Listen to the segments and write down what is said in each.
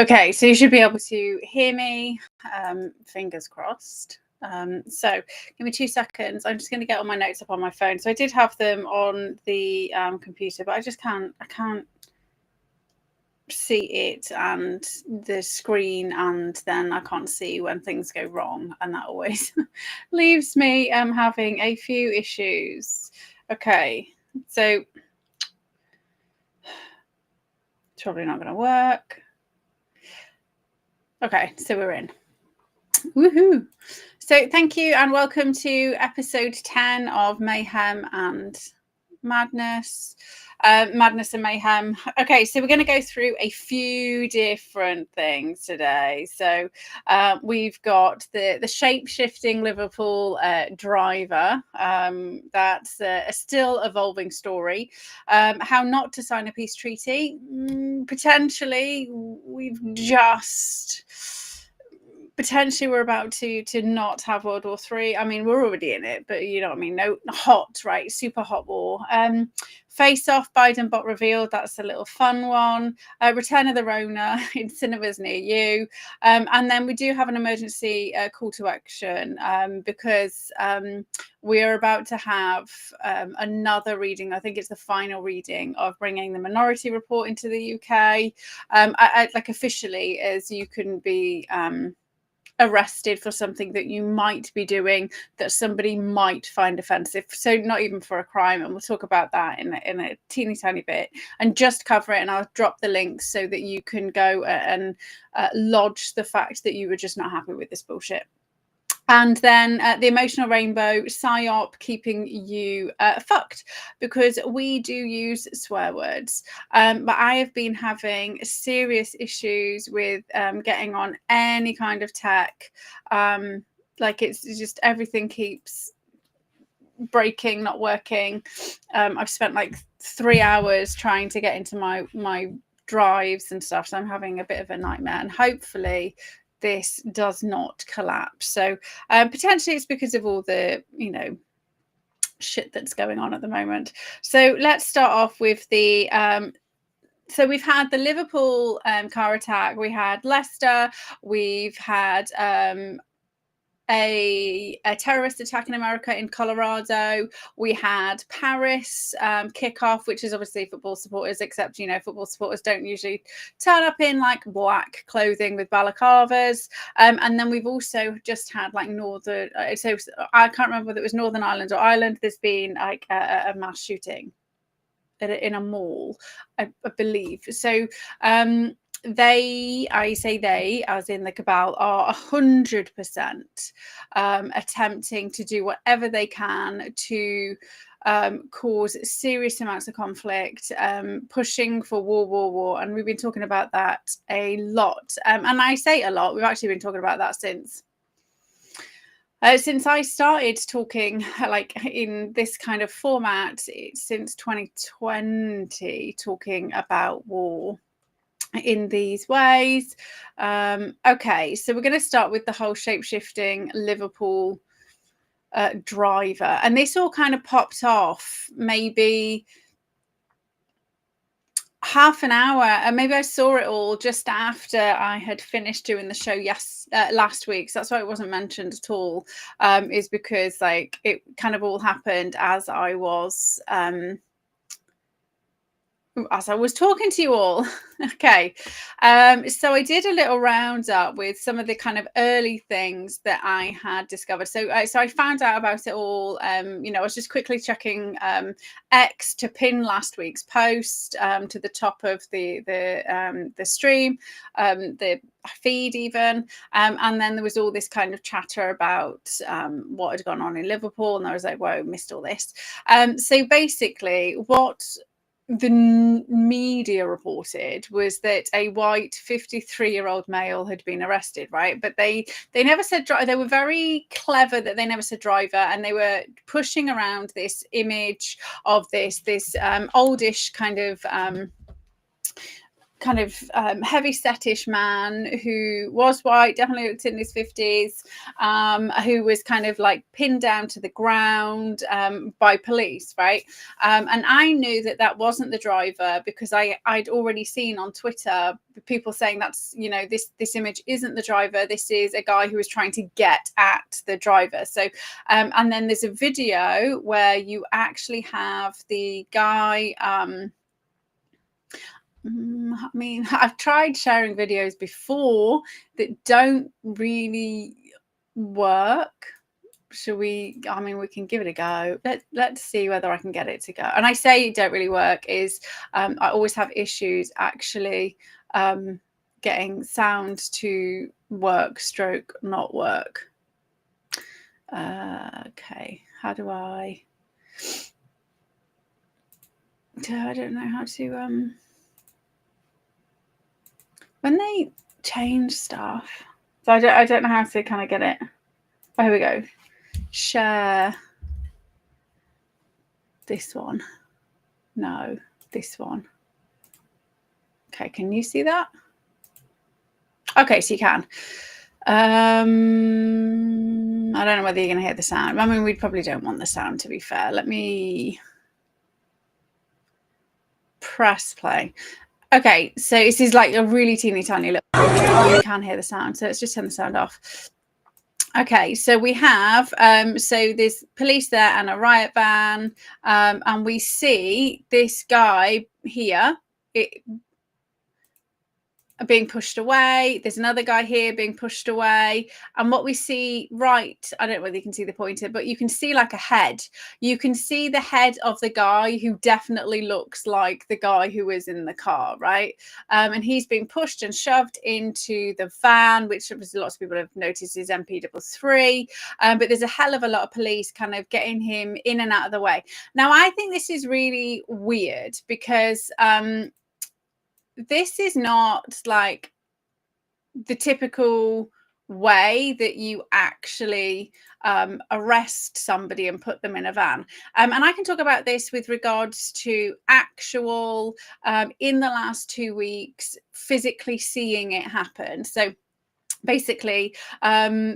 Okay, so you should be able to hear me. Fingers crossed. So give me 2 seconds. I'm just going to get all my notes up on my phone. So I did have them on the computer, but I can't see it and the screen, and then I can't see when things go wrong, and that always leaves me having a few issues. Okay, so it's probably not going to work. Okay, so we're in. Woohoo! So thank you and welcome to episode 10 of Mayhem and Madness. Madness and Mayhem. Okay, so we're going to go through a few different things today. So we've got the Shapeshifting Liverpool driver. That's a still evolving story. How not to sign a peace treaty. Potentially we're about to not have World War III. I mean, we're already in it, but you know what I mean? No, hot, right? Super hot war. Face Off, Biden bot revealed. That's a little fun one. Return of the Rona in cinemas near you. And then we do have an emergency call to action because we are about to have another reading. I think it's the final reading of bringing the Minority Report into the UK. Like officially, as you can be arrested for something that you might be doing that somebody might find offensive, so not even for a crime, and we'll talk about that in a teeny tiny bit and just cover it, and I'll drop the links so that you can go and lodge the fact that you were just not happy with this bullshit. And then the emotional rainbow, PsyOp, keeping you fucked, because we do use swear words. But I have been having serious issues with getting on any kind of tech. Like it's just everything keeps breaking, not working. I've spent like 3 hours trying to get into my drives and stuff, so I'm having a bit of a nightmare, and hopefully this does not collapse. So potentially it's because of all the, shit that's going on at the moment. So let's start off with the so we've had the Liverpool car attack, we had Leicester, we've had a terrorist attack in America in Colorado. We had Paris kickoff, which is obviously football supporters, except, football supporters don't usually turn up in like black clothing with balaclavas. And then we've also just had like Northern, so I can't remember whether it was Northern Ireland or Ireland. There's been like a mass shooting in a mall, I believe. So, I say they, as in the cabal, are 100% attempting to do whatever they can to cause serious amounts of conflict, pushing for war. And we've been talking about that a lot. And I say a lot, we've actually been talking about that since I started talking like in this kind of format, since 2020, talking about war in these ways. Okay, so we're going to start with the whole Shapeshifting Liverpool driver, and this all kind of popped off maybe half an hour, and maybe I saw it all just after I had finished doing the show last week, so that's why it wasn't mentioned at all, is because like it kind of all happened as I was talking to you all. Okay, so I did a little roundup with some of the kind of early things that I had discovered. So I found out about it all. I was just quickly checking X to pin last week's post to the top of the stream, the feed even, and then there was all this kind of chatter about what had gone on in Liverpool, and I was like, whoa, missed all this. So basically, what the media reported was that a white 53-year-old male had been arrested, right? But they never said driver. They were very clever that they never said driver, and they were pushing around this image of this oldish kind of kind of heavy setish man who was white, definitely looked in his 50s, who was kind of like pinned down to the ground by police, right? And I knew that that wasn't the driver because I'd already seen on Twitter people saying that's, you know, this image isn't the driver. This is a guy who was trying to get at the driver. So, and then there's a video where you actually have the guy. I mean, I've tried sharing videos before that don't really work. Should we? I mean, we can give it a go. Let's see whether I can get it to go. And I say it don't really work is I always have issues actually getting sound to work, stroke not work. Okay, how do I? I don't know how to when they change stuff. So I don't know how to kind of get it. Oh, here we go. Share this one. No, this one. Okay, can you see that? Okay, so you can. I don't know whether you're going to hear the sound. I mean, we probably don't want the sound, to be fair. Let me press play. Okay, so this is like a really teeny tiny little. You can hear the sound, so let's just turn the sound off. Okay, so we have so there's police there and a riot van, and we see this guy here being pushed away. There's another guy here being pushed away, and what we see, right, I don't know whether you can see the pointer, but you can see like a head. You can see the head of the guy who definitely looks like the guy who was in the car, right? And he's being pushed and shoved into the van, which obviously lots of people have noticed is MP3. But there's a hell of a lot of police kind of getting him in and out of the way. Now, I think this is really weird because this is not like the typical way that you actually arrest somebody and put them in a van. And I can talk about this with regards to actual, in the last 2 weeks, physically seeing it happen. So basically,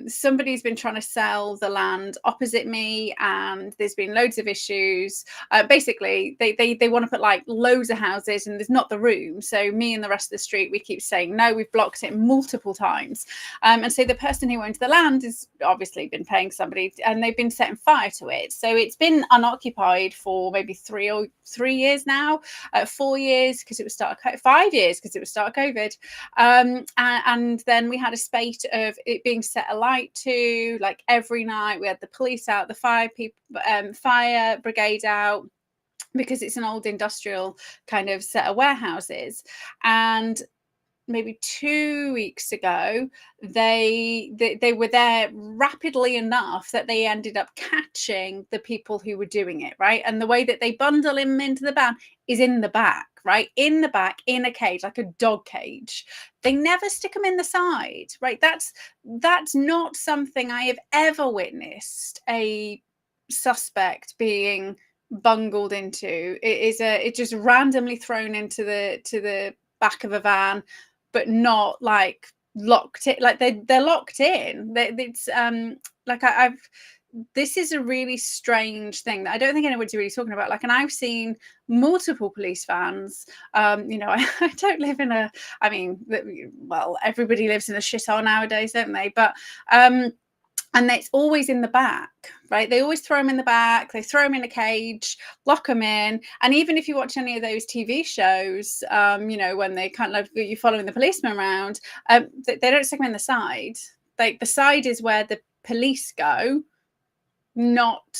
somebody's been trying to sell the land opposite me, and there's been loads of issues. Basically, they want to put like loads of houses, and there's not the room. So me and the rest of the street, we keep saying no. We've blocked it multiple times, and so the person who owns the land has obviously been paying somebody, and they've been setting fire to it. So it's been unoccupied for maybe 3 years now, 4 years because it was 5 years because it was start of COVID, and then we had a spate of it being set alight to, like, every night we had the police out, the fire brigade out, because it's an old industrial kind of set of warehouses. And maybe 2 weeks ago, they were there rapidly enough that they ended up catching the people who were doing it, right? And the way that they bundle him into the van is in the back, right? In the back, in a cage, like a dog cage. They never stick him in the side, right? That's not something I have ever witnessed a suspect being bungled into. It's just randomly thrown into the back of a van, but not like locked in. Like they're locked in. It's like this is a really strange thing that I don't think anybody's really talking about. Like, and I've seen multiple police vans. You know, I don't live in a. I mean, well, everybody lives in a shithole nowadays, don't they? But and it's always in the back, right? They always throw them in the back. They throw them in a cage, lock them in. And even if you watch any of those TV shows, you know, when they kind of you're following the policeman around, they don't stick them in the side. Like, the side is where the police go. Not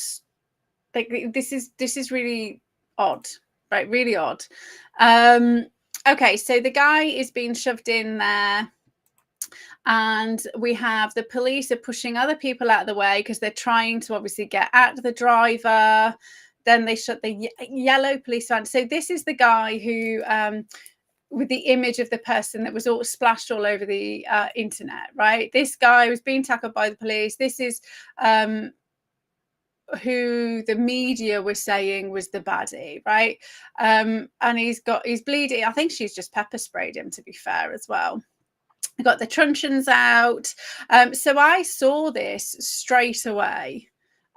like this is really odd, right? Really odd. Okay, so the guy is being shoved in there. And we have the police are pushing other people out of the way because they're trying to obviously get at the driver. Then they shut the yellow police van. So this is the guy who, with the image of the person that was all splashed all over the internet, right? This guy was being tackled by the police. This is who the media was saying was the baddie, right? And he's bleeding. I think she's just pepper sprayed him, to be fair, as well. Got the truncheons out. So I saw this straight away.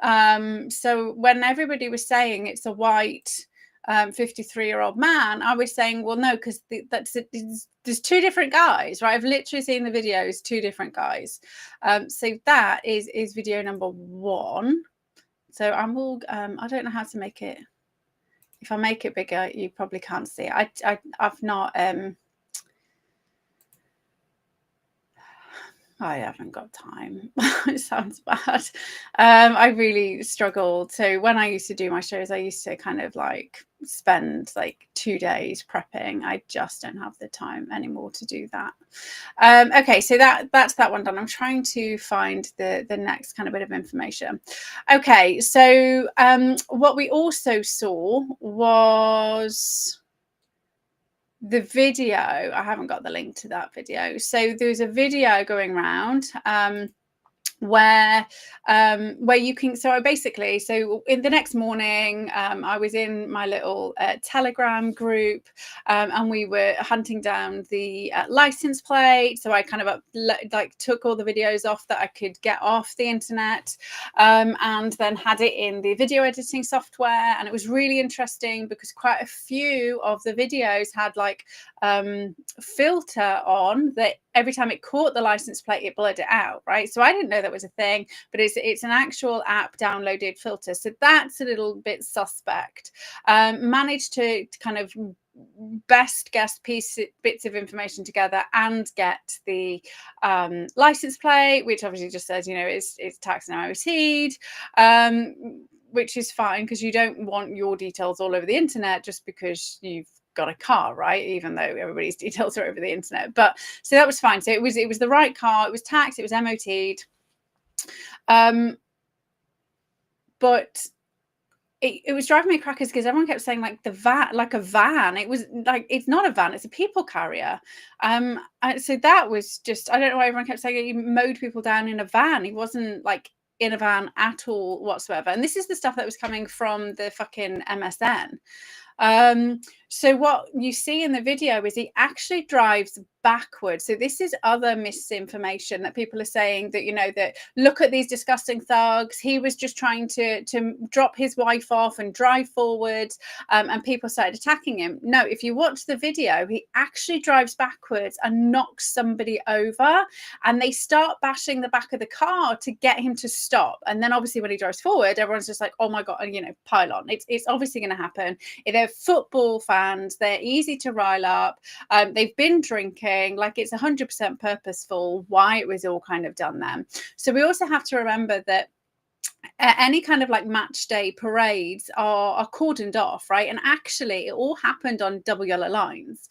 So when everybody was saying it's a white 53-year-old man, I was saying, well, no, because there's two different guys, right? I've literally seen the videos, two different guys. So that is video number 1. So I'm all, I don't know how to make it. If I make it bigger, you probably can't see it. I've not, I haven't got time. It sounds bad. I really struggled. So when I used to do my shows, I used to kind of like spend like 2 days prepping. I just don't have the time anymore to do that. Okay, so that's that one done. I'm trying to find the next kind of bit of information. Okay, so what we also saw was the video. I haven't got the link to that video. So there's a video going around where you can, so in the next morning, I was in my little Telegram group, and we were hunting down the license plate. So I kind of like took all the videos off that I could get off the internet, and then had it in the video editing software. And it was really interesting because quite a few of the videos had like filter on that every time it caught the license plate, it blurred it out, right? So I didn't know that was a thing, but it's an actual app downloaded filter. So that's a little bit suspect. Managed to kind of best guess bits of information together and get the license plate, which obviously just says, it's taxed and MOT'd, which is fine because you don't want your details all over the internet just because you've got a car, right? Even though everybody's details are over the internet. But so that was fine. So it was the right car. It was taxed. It was MOT'd. But it was driving me crackers because everyone kept saying like the van, like a van. It was like, it's not a van, it's a people carrier. So that was just, I don't know why everyone kept saying he mowed people down in a van. He wasn't like in a van at all whatsoever. And this is the stuff that was coming from the fucking MSN. So what you see in the video is he actually drives backwards. So this is other misinformation that people are saying that, that look at these disgusting thugs. He was just trying to drop his wife off and drive forwards, and people started attacking him. No, if you watch the video, he actually drives backwards and knocks somebody over, and they start bashing the back of the car to get him to stop. And then obviously when he drives forward, everyone's just like, oh my God, pile on. It's obviously going to happen. They're football fans. They're easy to rile up. They've been drinking. Like, it's 100% purposeful why it was all kind of done then. So we also have to remember that any kind of like match day parades are cordoned off, right? And actually it all happened on double yellow lines.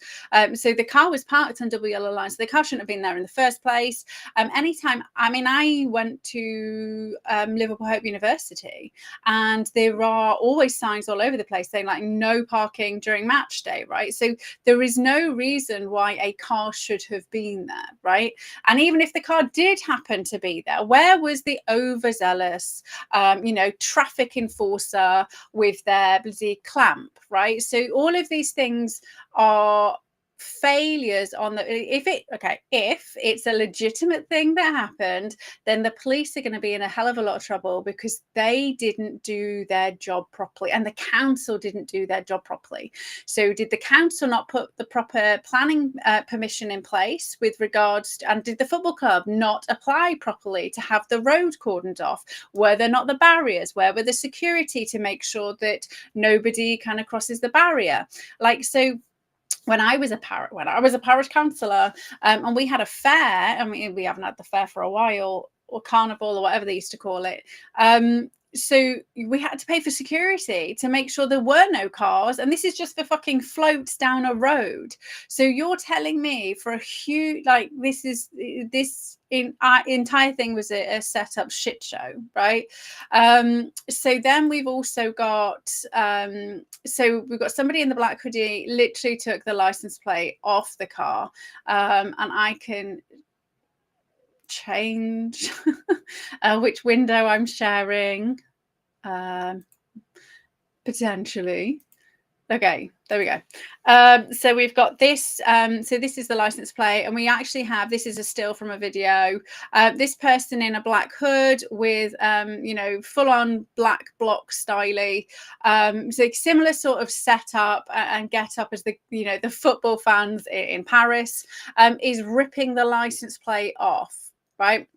So the car was parked on double yellow lines. So the car shouldn't have been there in the first place. Anytime, I went to Liverpool Hope University, and there are always signs all over the place saying like no parking during match day, right? So there is no reason why a car should have been there, right? And even if the car did happen to be there, where was the overzealous traffic enforcer with their bloody clamp, right? So all of these things are failures on the if it's a legitimate thing that happened, then the police are going to be in a hell of a lot of trouble because they didn't do their job properly and the council didn't do their job properly. So did the council not put the proper planning permission in place with regards to, and did the football club not apply properly to have the road cordoned off? Were there not the barriers? Where were the security to make sure that nobody kind of crosses the barrier? Like, so when I was a parish councillor, and we had a fair, I mean, we haven't had the fair for a while, or carnival or whatever they used to call it. So we had to pay for security to make sure there were no cars, and this is just for fucking floats down a road. So you're telling me for a huge, like, this entire thing was a set up shit show, right? So then we've also got we've got somebody in the black hoodie literally took the license plate off the car, and I can change which window I'm sharing. Potentially. Okay, there we go. So we've got this. So this is the license plate, and we actually have, this is a still from a video. This person in a black hood with, full on black block styly. So similar sort of setup and get up as the football fans in Paris, is ripping the license plate off, right?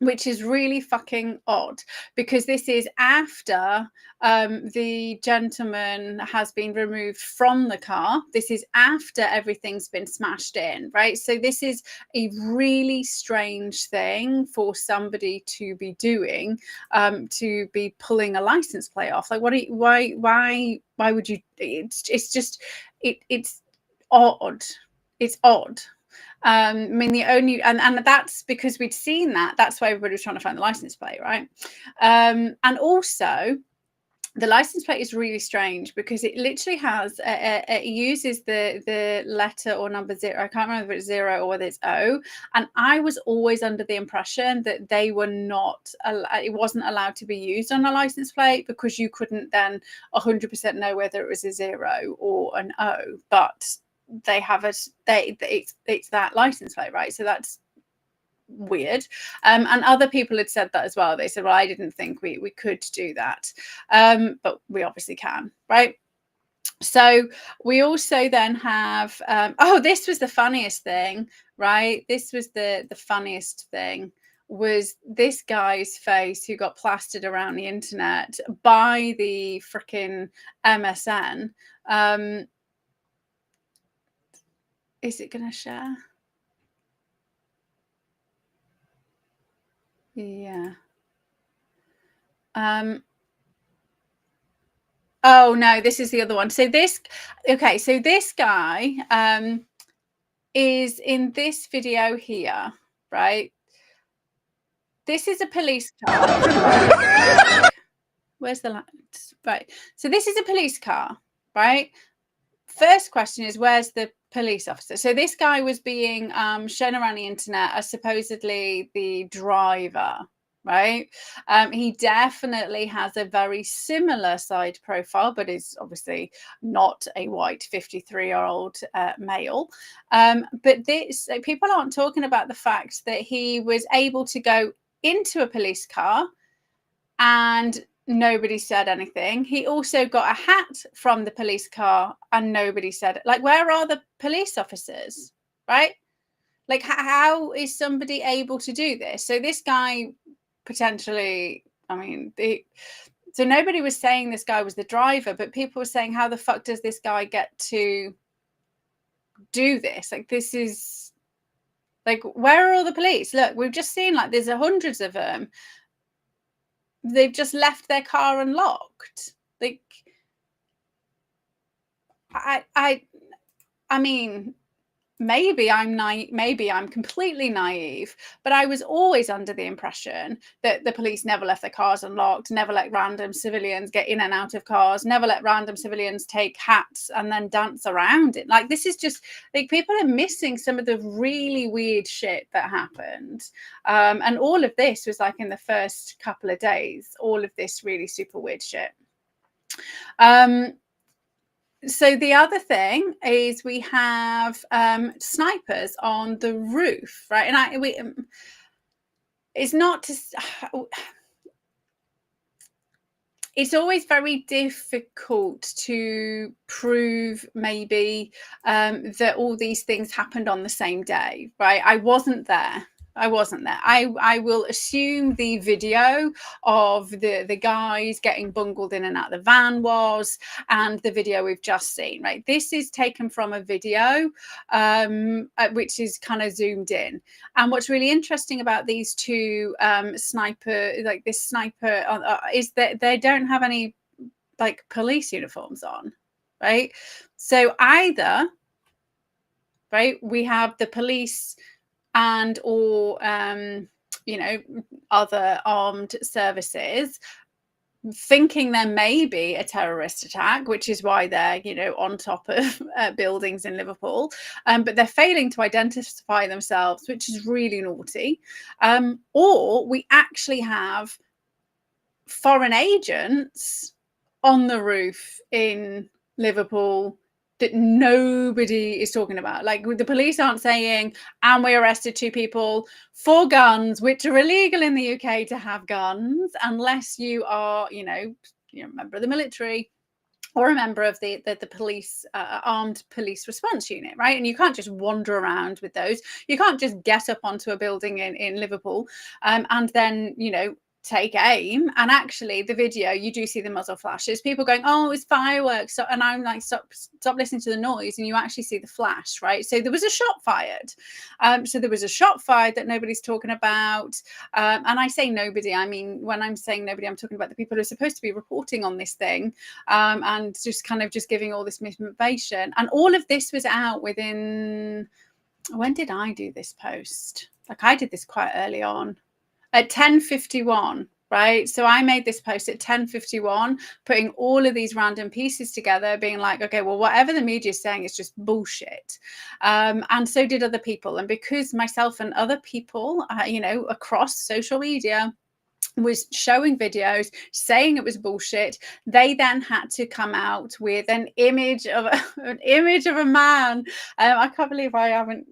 Which is really fucking odd, because this is after the gentleman has been removed from the car. This is after everything's been smashed in, right? So this is a really strange thing for somebody to be doing, to be pulling a license plate off. Like, why would you? It's just it's odd. It's odd. I mean, the only, and that's because we'd seen that. That's why everybody was trying to find the license plate, right? And also, the license plate is really strange because it literally has, it uses the letter or number 0. I can't remember if it's 0 or whether it's O. And I was always under the impression that they were not, it wasn't allowed to be used on a license plate, because you couldn't then 100% know whether it was a 0 or an O. But they have it's that license plate, right? So that's weird. And other people had said that as well. They said, well, I didn't think we could do that, but we obviously can, right? So we also then have this was the funniest thing, right? This was the funniest thing, was this guy's face who got plastered around the internet by the freaking MSN. Is it going to share? Yeah. Oh no, this is the other one. So this guy is in this video here, right? This is a police car. Where's the light? Right. So this is a police car, right? First question is, where's the police officer? So this guy was being shown around the internet as supposedly the driver, right? He definitely has a very similar side profile, but is obviously not a white 53-year-old male. But this, people aren't talking about the fact that he was able to go into a police car and nobody said anything. He also got a hat from the police car and nobody said it. Like, where are the police officers, right? Like, how is somebody able to do this? So this guy potentially, I mean, so nobody was saying this guy was the driver, but people were saying, how the fuck does this guy get to do this? Like, this is, like, where are all the police? Look, we've just seen, like, there's hundreds of them. They've just left their car unlocked. Like, I mean, maybe I'm completely naive, but I was always under the impression that the police never left their cars unlocked, never let random civilians get in and out of cars, never let random civilians take hats and then dance around it. Like, this is just, like, people are missing some of the really weird shit that happened. And all of this was like in the first couple of days, all of this really super weird shit. So the other thing is we have snipers on the roof, right? And it's not just, it's always very difficult to prove maybe that all these things happened on the same day, right? I wasn't there. I will assume the video of the guys getting bungled in and out of the van was, and the video we've just seen, right? This is taken from a video which is kind of zoomed in. And what's really interesting about these two sniper, like this sniper, is that they don't have any like police uniforms on, right? So either, right, we have the police and or other armed services thinking there may be a terrorist attack, which is why they're on top of buildings in Liverpool, but they're failing to identify themselves, which is really naughty. Or we actually have foreign agents on the roof in Liverpool that nobody is talking about. Like, the police aren't saying, and we arrested 2 people for guns, which are illegal in the UK to have guns, unless you are, a member of the military or a member of the police, armed police response unit, right? And you can't just wander around with those. You can't just get up onto a building in Liverpool and then, take aim. And actually, the video, you do see the muzzle flashes, people going, oh, it's fireworks. And I'm like, stop listening to the noise. And you actually see the flash, right? So there was a shot fired. That nobody's talking about. And I say nobody, I mean, when I'm saying nobody, I'm talking about the people who are supposed to be reporting on this thing, and just giving all this information. And all of this was out within, when did I do this post? Like, I did this quite early on. At 10:51, right? So I made this post at 10:51, putting all of these random pieces together, being like, okay, well, whatever the media is saying is just bullshit. And so did other people. And because myself and other people, across social media was showing videos saying it was bullshit, they then had to come out with an image of a man. I can't believe I haven't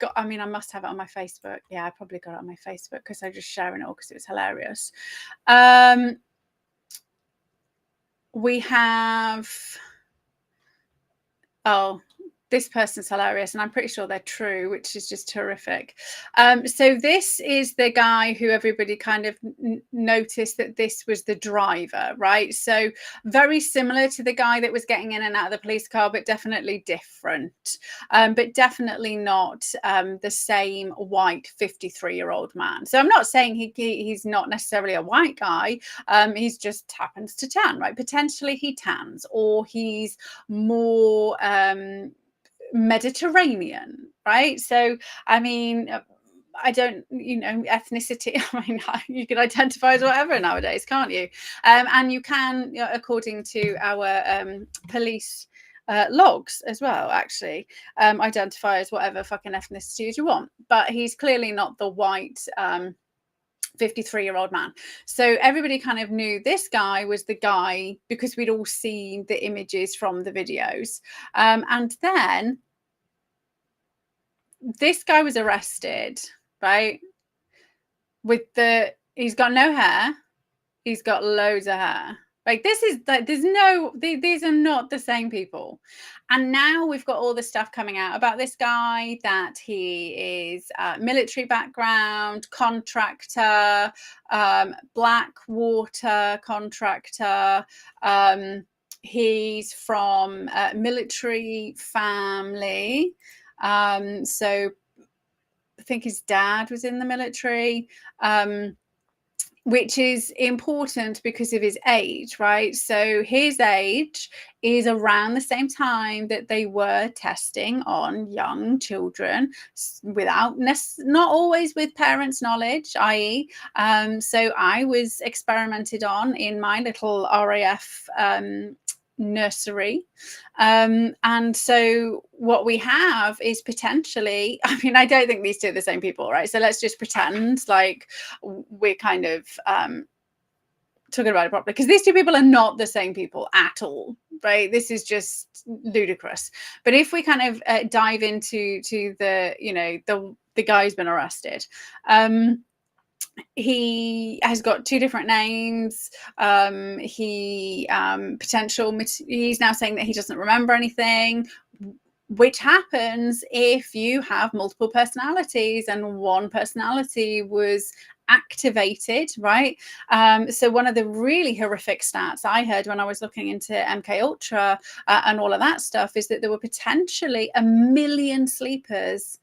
I must have it on my Facebook. Yeah, I probably got it on my Facebook because I was just sharing it all because it was hilarious. We have, this person's hilarious, and I'm pretty sure they're true, which is just terrific. So this is the guy who everybody kind of noticed that this was the driver, right? So very similar to the guy that was getting in and out of the police car, but definitely different. But definitely not the same white 53-year-old man. So I'm not saying he's not necessarily a white guy. He's just happens to tan, right? Potentially he tans, or he's more Mediterranean, right? So I mean, I don't, ethnicity, I mean, you can identify as whatever nowadays, can't you? And you can, according to our police logs as well, actually, identify as whatever fucking ethnicities you want. But he's clearly not the white 53-year-old man. So everybody kind of knew this guy was the guy because we'd all seen the images from the videos. And then this guy was arrested, right? He's got no hair. He's got loads of hair. Like, this is like, these are not the same people. And now we've got all the stuff coming out about this guy, that he is military background, contractor, Blackwater contractor. He's from a military family. So I think his dad was in the military. Which is important because of his age, right? So his age is around the same time that they were testing on young children without, not always with parents' knowledge, i.e. So I was experimented on in my little RAF nursery. And so what we have is potentially, I mean, I don't think these two are the same people, right? So let's just pretend like we're kind of talking about it properly, because these two people are not the same people at all, right? This is just ludicrous. But if we kind of dive into the guy who's been arrested, he has got 2 different names. He's now saying that he doesn't remember anything, which happens if you have multiple personalities and one personality was activated, right? So one of the really horrific stats I heard when I was looking into MK Ultra and all of that stuff is that there were potentially 1 million sleepers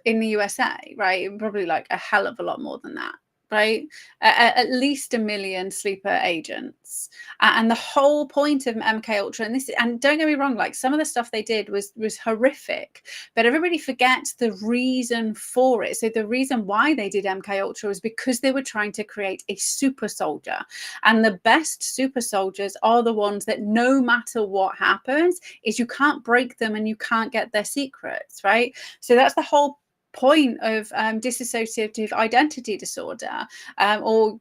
in the USA, right? Probably like a hell of a lot more than that, right? At least 1 million sleeper agents. And the whole point of MK Ultra, and don't get me wrong, like, some of the stuff they did was horrific, but everybody forgets the reason for it. So the reason why they did MK Ultra was because they were trying to create a super soldier. And the best super soldiers are the ones that no matter what happens, is you can't break them and you can't get their secrets, right? So that's the whole point of dissociative identity disorder, or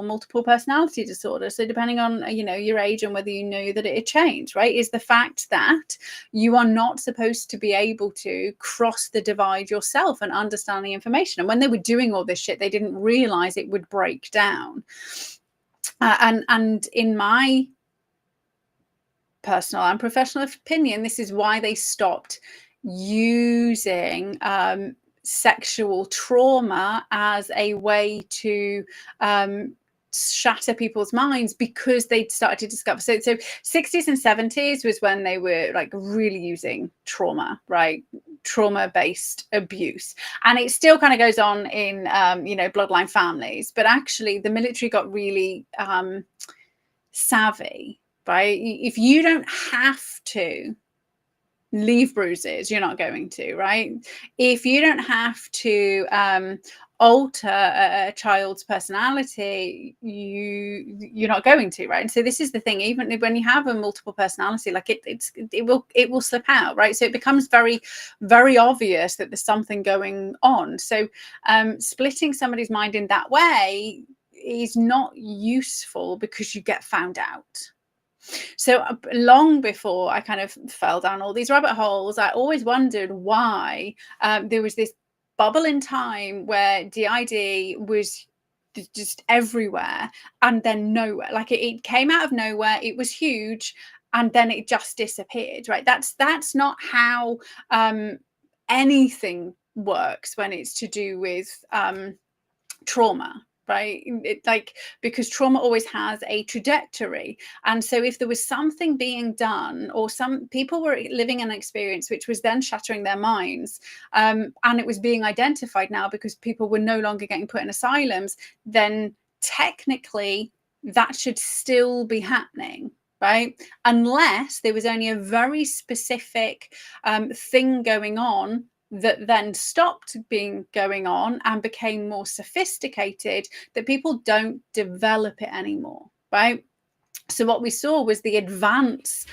multiple personality disorder. So depending on your age and whether you know that it had changed, right, is the fact that you are not supposed to be able to cross the divide yourself and understand the information. And when they were doing all this shit, they didn't realize it would break down. And in my personal and professional opinion, this is why they stopped using sexual trauma as a way to shatter people's minds, because they'd started to discover. So 60s and 70s was when they were like really using trauma, right? Trauma-based abuse. And it still kind of goes on in bloodline families, but actually the military got really savvy, right? If you don't have to leave bruises, you're not going to, right? If you don't have to alter a child's personality, you're not going to, right? And so this is the thing, even when you have a multiple personality, like it will slip out, right? So it becomes very, very obvious that there's something going on. So splitting somebody's mind in that way is not useful, because you get found out. So long before I kind of fell down all these rabbit holes, I always wondered why there was this bubble in time where DID was just everywhere and then nowhere. Like it came out of nowhere, it was huge, and then it just disappeared, right? That's not how anything works when it's to do with trauma, right? Because trauma always has a trajectory. And so if there was something being done, or some people were living an experience which was then shattering their minds, and it was being identified now because people were no longer getting put in asylums, then technically that should still be happening, right? Unless there was only a very specific thing going on that then stopped going on and became more sophisticated, that people don't develop it anymore, right? So what we saw was the advance.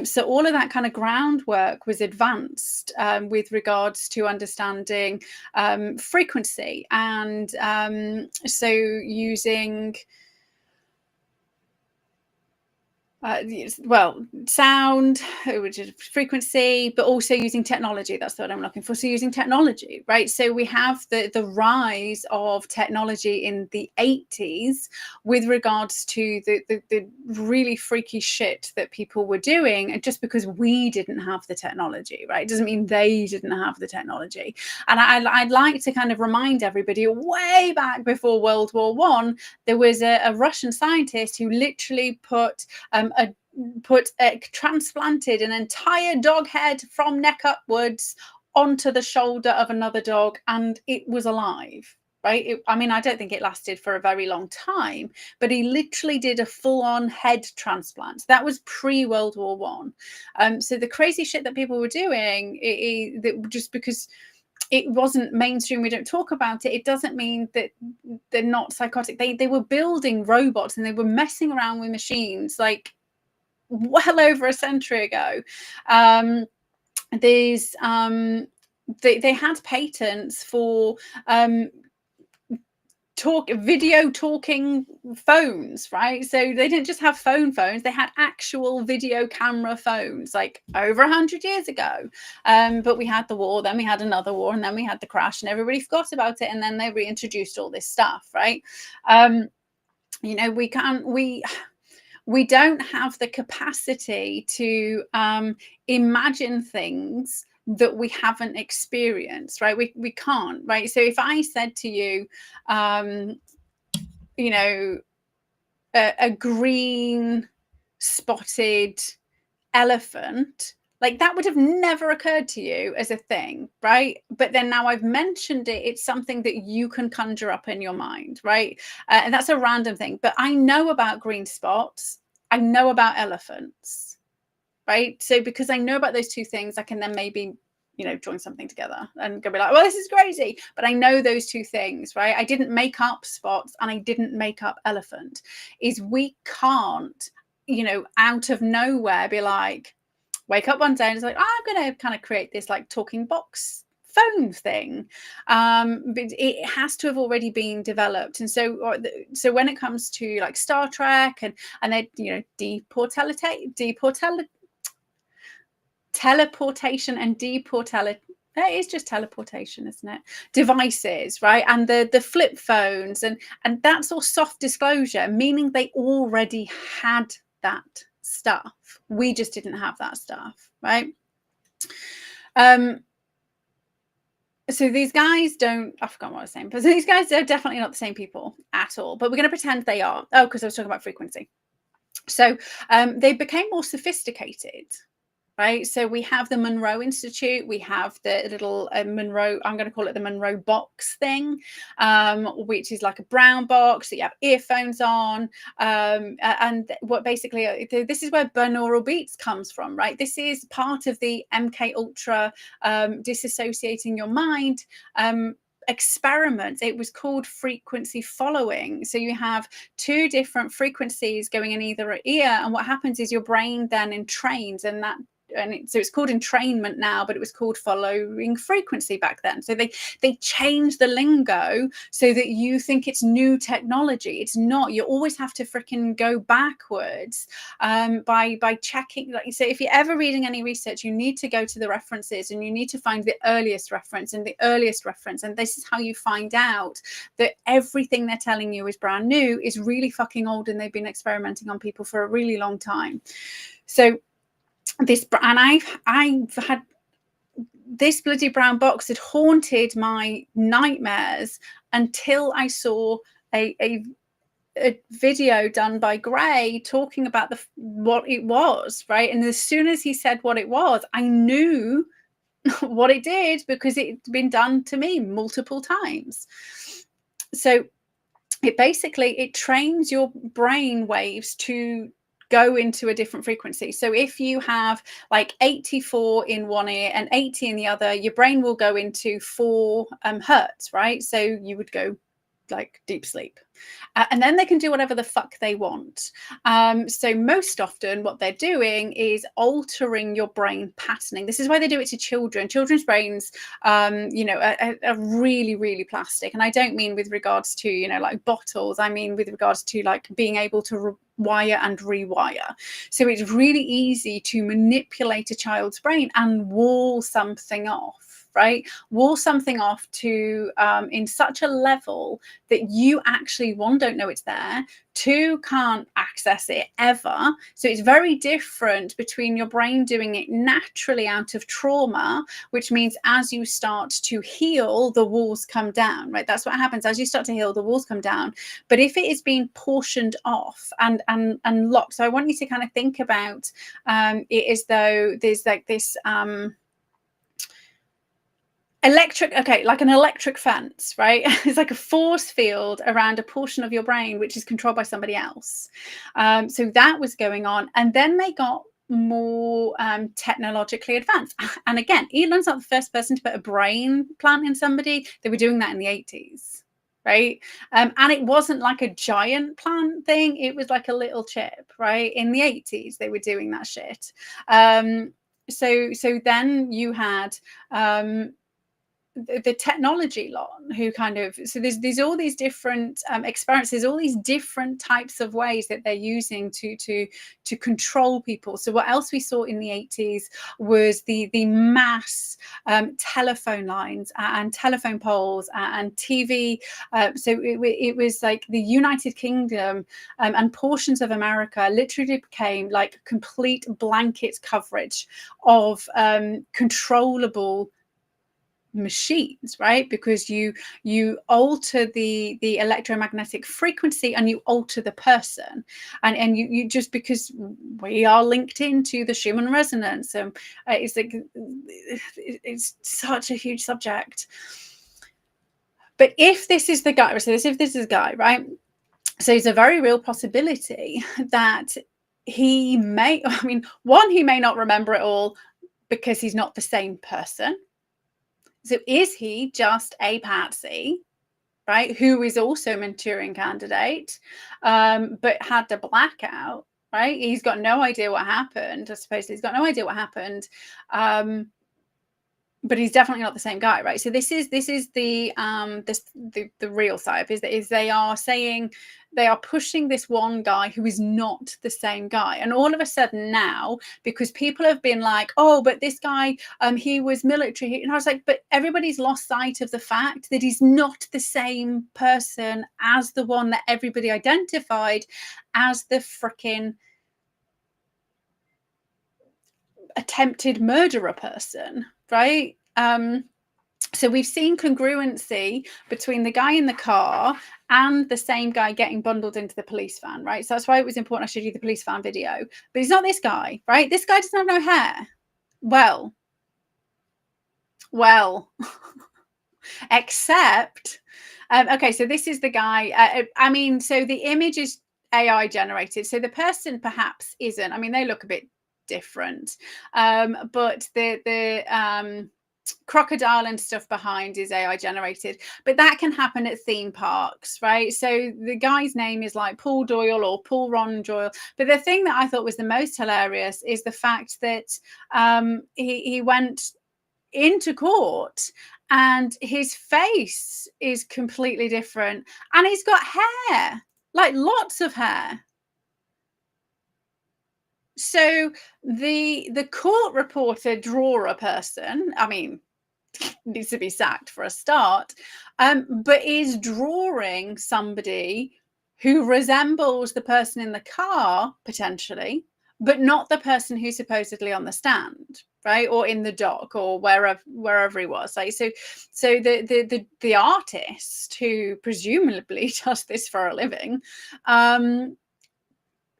So all of that kind of groundwork was advanced with regards to understanding frequency, and so using sound, which is frequency, but also using technology. That's what I'm looking for. So using technology, right? So we have the rise of technology in the 80s with regards to the really freaky shit that people were doing. And just because we didn't have the technology, right, doesn't mean they didn't have the technology. And I'd like to kind of remind everybody, way back before World War I, there was a Russian scientist who literally transplanted an entire dog head from neck upwards onto the shoulder of another dog, and it was alive, right? I don't think it lasted for a very long time, but he literally did a full-on head transplant. That was pre-World War I. So the crazy shit that people were doing, that just because it wasn't mainstream, we don't talk about it, it doesn't mean that they're not psychotic. They were building robots and they were messing around with machines like well over a century ago. They had patents for video talking phones, right? So they didn't just have phones, they had actual video camera phones, like over 100 years ago. But we had the war, then we had another war, and then we had the crash, and everybody forgot about it, and then they reintroduced all this stuff, right? We don't have the capacity to imagine things that we haven't experienced, right? We can't, right? So if I said to you, a green spotted elephant, like that would have never occurred to you as a thing, right? But then now I've mentioned it, it's something that you can conjure up in your mind, right? And that's a random thing. But I know about green spots, I know about elephants, right? So because I know about those two things, I can then maybe join something together and go be like, well, this is crazy, but I know those two things, right? I didn't make up spots and I didn't make up elephant. Is we can't, out of nowhere be like, wake up one day and it's like, oh, I'm going to kind of create this like talking box phone thing, but it has to have already been developed. And so when it comes to like Star Trek and they, you know, teleportation and deportation. That is just teleportation, isn't it? Devices, right? And the flip phones and that's all soft disclosure, meaning they already had that stuff. We just didn't have that stuff, right? So these guys I forgot what I was saying, but these guys are definitely not the same people at all, but we're going to pretend they are. Oh, because I was talking about frequency. So they became more sophisticated, right? So we have the Monroe Institute, we have the little Monroe, I'm going to call it the Monroe box thing, which is like a brown box that you have earphones on. And what basically, this is where binaural beats comes from, right? This is part of the MK Ultra disassociating your mind experiment. It was called frequency following. So you have two different frequencies going in either ear, and what happens is your brain then entrains, so it's called entrainment now, but it was called following frequency back then. So they changed the lingo so that you think it's new technology. It's not. You always have to freaking go backwards by checking. Like, so if you're ever reading any research, you need to go to the references and you need to find the earliest reference and the earliest reference. And this is how you find out that everything they're telling you is brand new is really fucking old, and they've been experimenting on people for a really long time. So I've had this bloody brown box had haunted my nightmares until I saw a video done by Gray talking about what it was, right? And as soon as he said what it was, I knew what it did because it'd been done to me multiple times. So it trains your brain waves to go into a different frequency. So if you have like 84 in one ear and 80 in the other, your brain will go into 4 hertz, right? So you would go like deep sleep, and then they can do whatever the fuck they want. So most often what they're doing is altering your brain patterning. This is why they do it to children. Children's brains are really, really plastic, and I don't mean with regards to, you know, like bottles. I mean with regards to like being able to wire and rewire. So it's really easy to manipulate a child's brain and wall something off. Right? Wall something off to in such a level that you actually, one, don't know it's there, two, can't access it ever. So it's very different between your brain doing it naturally out of trauma, which means as you start to heal, the walls come down, right? That's what happens. As you start to heal, the walls come down. But if it is being portioned off and locked, so I want you to kind of think about it as though there's like this like an electric fence, right? It's like a force field around a portion of your brain which is controlled by somebody else. So that was going on, and then they got more technologically advanced. And again, Elon's not the first person to put a brain plant in somebody. They were doing that in the 80s, right? And it wasn't like a giant plant thing. It was like a little chip, right? In the 80s, they were doing that shit. So then you had the technology lot who kind of, so there's all these different experiences, all these different types of ways that they're using to control people. So what else we saw in the 80s was the mass telephone lines and telephone poles and TV. So it was like the United Kingdom and portions of America literally became like complete blanket coverage of controllable machines, right? Because you alter the electromagnetic frequency and you alter the person, and you just, because we are linked into the Schumann resonance, and it's like it's such a huge subject. But if this is the guy, so if this is a guy, right? So it's a very real possibility that he may, I mean, one, he may not remember it all because he's not the same person. So is he just a patsy, right, who is also a Manchurian candidate, but had the blackout, right? He's got no idea what happened. I suppose he's got no idea what happened. but he's definitely not the same guy, right? So this is the real side is they are saying, they are pushing this one guy who is not the same guy. And all of a sudden now, because people have been like, oh, but this guy, he was military. And I was like, but everybody's lost sight of the fact that he's not the same person as the one that everybody identified as the freaking attempted murderer person, right? So we've seen congruency between the guy in the car and the same guy getting bundled into the police van, right? So that's why it was important I showed you the police van video. But he's not this guy, right? This guy doesn't have no hair. Well, except, okay, so this is the guy. I mean, so the image is AI generated. So the person perhaps isn't. I mean, they look a bit different, but the crocodile and stuff behind is AI generated, but that can happen at theme parks, right? So the guy's name is like Paul Doyle or Paul Ron Doyle, but the thing that I thought was the most hilarious is the fact that he went into court and his face is completely different and he's got hair, like lots of hair. So the court reporter drawer person, I mean, needs to be sacked for a start, but is drawing somebody who resembles the person in the car potentially, but not the person who's supposedly on the stand, right, or in the dock or wherever he was. Like so the artist who presumably does this for a living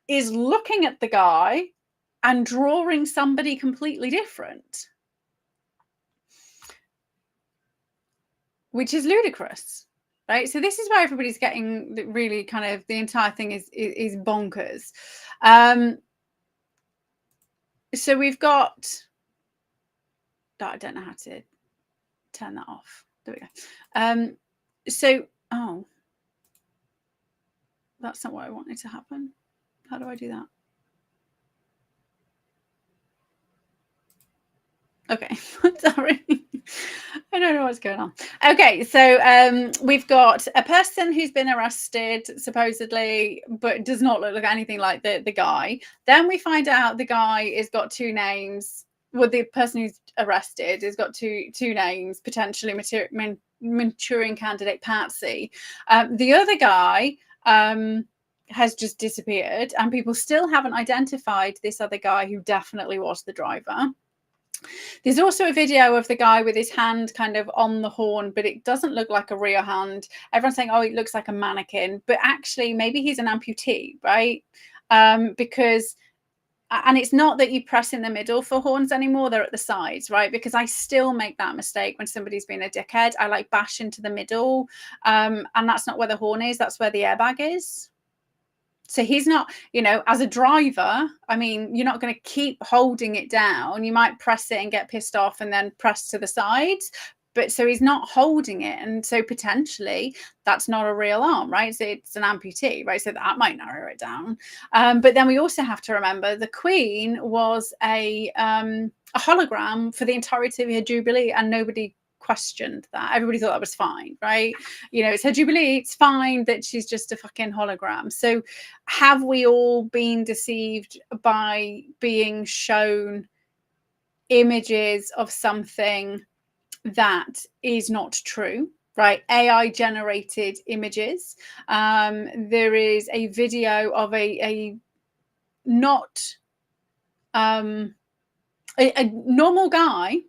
is looking at the guy and drawing somebody completely different, which is ludicrous, right? So this is why everybody's getting really kind of, the entire thing is bonkers. So we've got, I don't know how to turn that off. There we go. So, oh, that's not what I wanted to happen. How do I do that? Okay, sorry. I don't know what's going on. Okay, so we've got a person who's been arrested, supposedly, but does not look like anything like the guy. Then we find out the guy has got two names. Well, the person who's arrested has got two names, potentially Manchurian candidate Patsy. The other guy has just disappeared, and people still haven't identified this other guy who definitely was the driver. There's also a video of the guy with his hand kind of on the horn, but it doesn't look like a real hand. Everyone's saying, oh, it looks like a mannequin, but actually maybe he's an amputee, right? Because, and it's not that you press in the middle for horns anymore, they're at the sides, right? Because I still make that mistake when somebody's been a dickhead. I like bash into the middle, and that's not where the horn is, that's where the airbag is. So he's not, you know, as a driver, I mean, you're not going to keep holding it down. You might press it and get pissed off and then press to the sides. But so he's not holding it. And so potentially that's not a real arm, right? So it's an amputee, right? So that might narrow it down. But then we also have to remember the Queen was a hologram for the entirety of her Jubilee, and nobody questioned that. Everybody thought that was fine, right? You know, it's her Jubilee, it's fine that she's just a fucking hologram. So have we all been deceived by being shown images of something that is not true, right? AI generated images. There is a video of a not a normal guy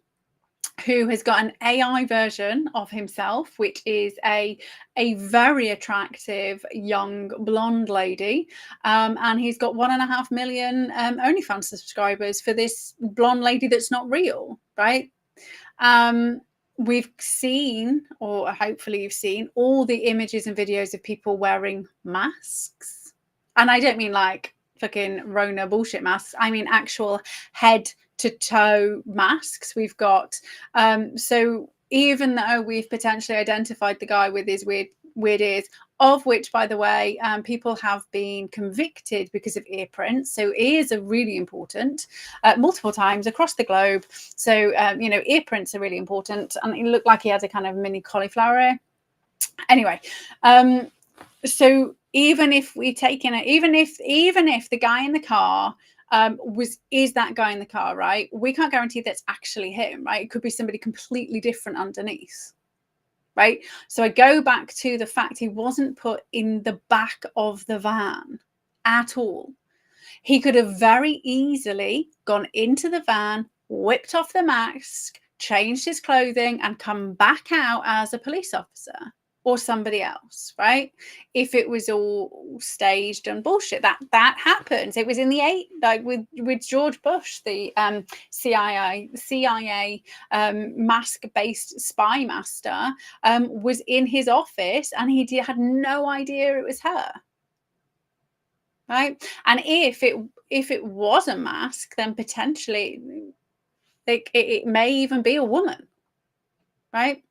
who has got an AI version of himself, which is a very attractive young blonde lady. And he's got 1.5 million OnlyFans subscribers for this blonde lady that's not real, right? We've seen, or hopefully you've seen, all the images and videos of people wearing masks. And I don't mean like fucking Rona bullshit masks. I mean actual head to toe masks. We've got so even though we've potentially identified the guy with his weird ears, of which, by the way, people have been convicted because of ear prints. So ears are really important multiple times across the globe. So, ear prints are really important. And it looked like he had a kind of mini cauliflower ear. Anyway, so even if we take in it, even if the guy in the car is that guy in the car, right? We can't guarantee that's actually him, right? It could be somebody completely different underneath. Right. So I go back to the fact he wasn't put in the back of the van at all. He could have very easily gone into the van, whipped off the mask, changed his clothing, and come back out as a police officer or somebody else, right? If it was all staged and bullshit, that happens. It was in the like with George Bush, the CIA mask-based spy master was in his office, and he had no idea it was her. Right. And if it was a mask, then potentially it may even be a woman, right?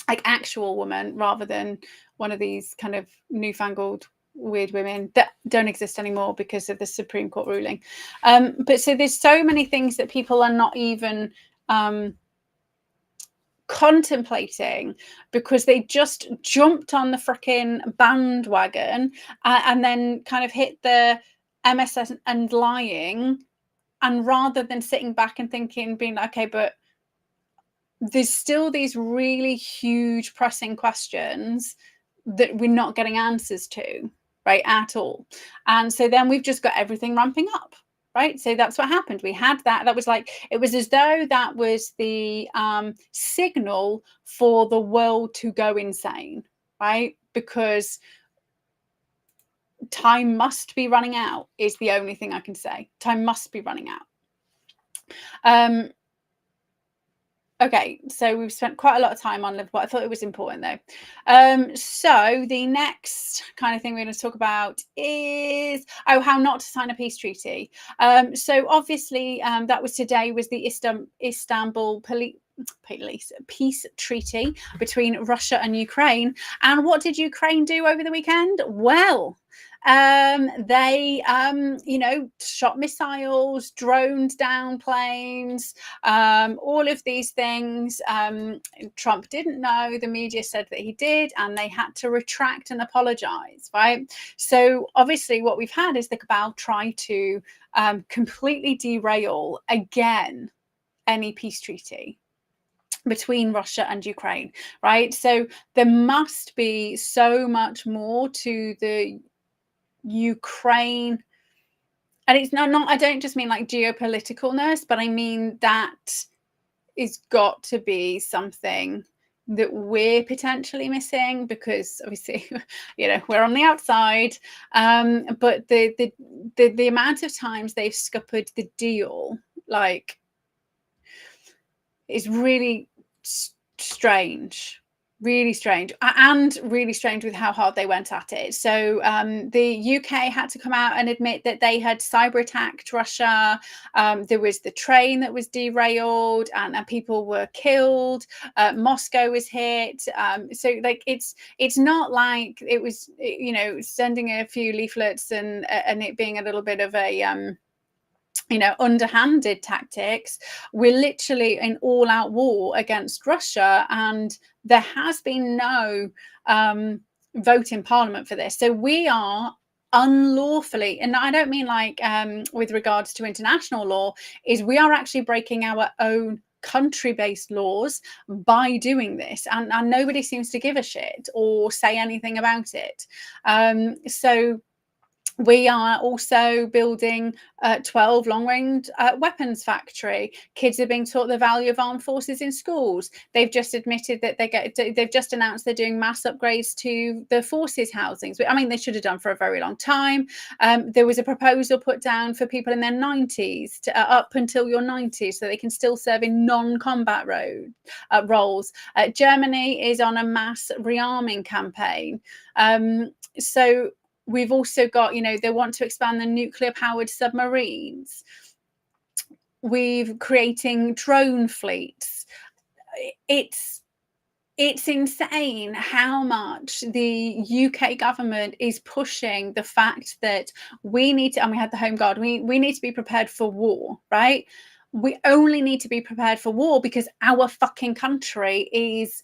Like actual woman, rather than one of these kind of newfangled weird women that don't exist anymore because of the Supreme Court ruling. But so there's so many things that people are not even contemplating because they just jumped on the freaking bandwagon and then kind of hit the MSS and lying, and rather than sitting back and thinking, being like, okay, but there's still these really huge pressing questions that we're not getting answers to, right, at all. And so then we've just got everything ramping up. Right. So that's what happened. We had that. That was like, it was as though that was the signal for the world to go insane. Right. Because time must be running out is the only thing I can say. Time must be running out. Okay, so we've spent quite a lot of time on Liverpool. I thought it was important though. So the next kind of thing we're going to talk about is how not to sign a peace treaty. So obviously that was today was the Istanbul peace treaty between Russia and Ukraine. And what did Ukraine do over the weekend? Well, they shot missiles, droned down planes, all of these things. Trump didn't know, the media said that he did, and they had to retract and apologize, right? So obviously what we've had is the cabal try to completely derail again any peace treaty between Russia and Ukraine, right? So there must be so much more to the Ukraine, and it's not I don't just mean like geopoliticalness, but I mean that it's got to be something that we're potentially missing, because obviously we're on the outside, but the amount of times they've scuppered the deal, like, is really strange. Really strange, and really strange with how hard they went at it. So the UK had to come out and admit that they had cyber attacked Russia. There was the train that was derailed, and people were killed. Moscow was hit. So like it's not like it was sending a few leaflets and it being a little bit of a underhanded tactics. We're literally in all-out war against Russia, and there has been no vote in Parliament for this. So we are unlawfully, and I don't mean like with regards to international law, is we are actually breaking our own country-based laws by doing this, and nobody seems to give a shit or say anything about it. So we are also building 12 long-range weapons factory. Kids are being taught the value of armed forces in schools. They've just admitted that they've just announced they're doing mass upgrades to the forces housings. I mean, they should have done for a very long time. There was a proposal put down for people in their 90s to up until your 90s, so they can still serve in non-combat roles. Germany is on a mass rearming campaign. So we've also got, they want to expand the nuclear-powered submarines. We're creating drone fleets. It's it's insane how much the UK government is pushing the fact that we need to, and we had the Home Guard, we need to be prepared for war, right? We only need to be prepared for war because our fucking country is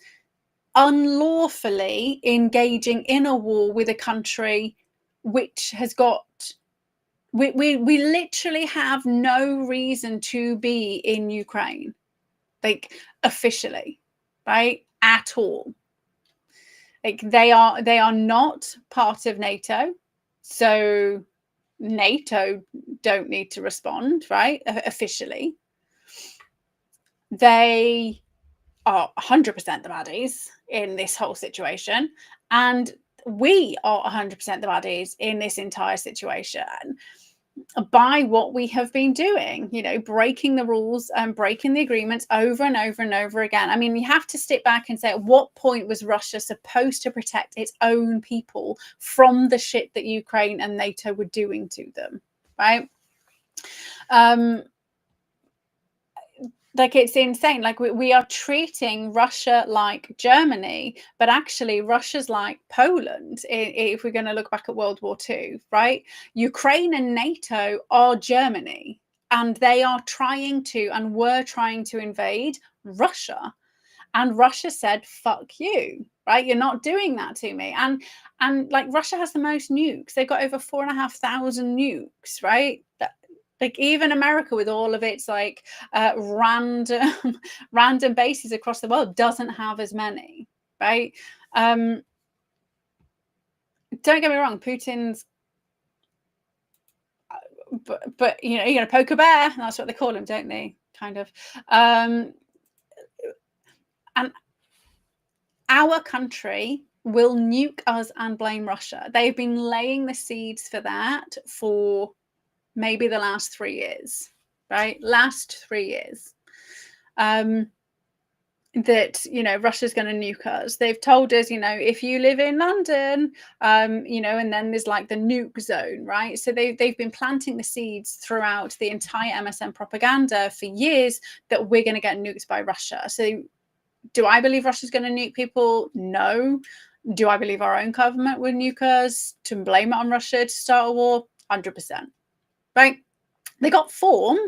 unlawfully engaging in a war with a country which has got, we literally have no reason to be in Ukraine, like officially, right? At all. Like they are not part of NATO, so NATO don't need to respond, right? Officially. They are 100% the baddies in this whole situation, and we are 100% the baddies in this entire situation by what we have been doing, you know, breaking the rules and breaking the agreements over and over and over again. I mean, you have to step back and say, at what point was Russia supposed to protect its own people from the shit that Ukraine and NATO were doing to them, right? Like, it's insane. Like, we are treating Russia like Germany, but actually Russia's like Poland, if we're going to look back at World War II, right? Ukraine and NATO are Germany, and they are trying to, and were trying to invade Russia. And Russia said, fuck you, right? You're not doing that to me. And like, Russia has the most nukes. They've got over 4,500 nukes, right? Like, even America, with all of its like random bases across the world, doesn't have as many, right? Don't get me wrong, Putin's, but you know, you're gonna poke a bear. That's what they call him, don't they? Kind of. And our country will nuke us and blame Russia. They've been laying the seeds for that for maybe the last 3 years, right? Last 3 years. That, you know, Russia's going to nuke us. They've told us, you know, if you live in London, you know, and then there's like the nuke zone, right? So they've been planting the seeds throughout the entire MSM propaganda for years that we're going to get nuked by Russia. So do I believe Russia's going to nuke people? No. Do I believe our own government would nuke us to blame it on Russia to start a war? 100%. Right? They got form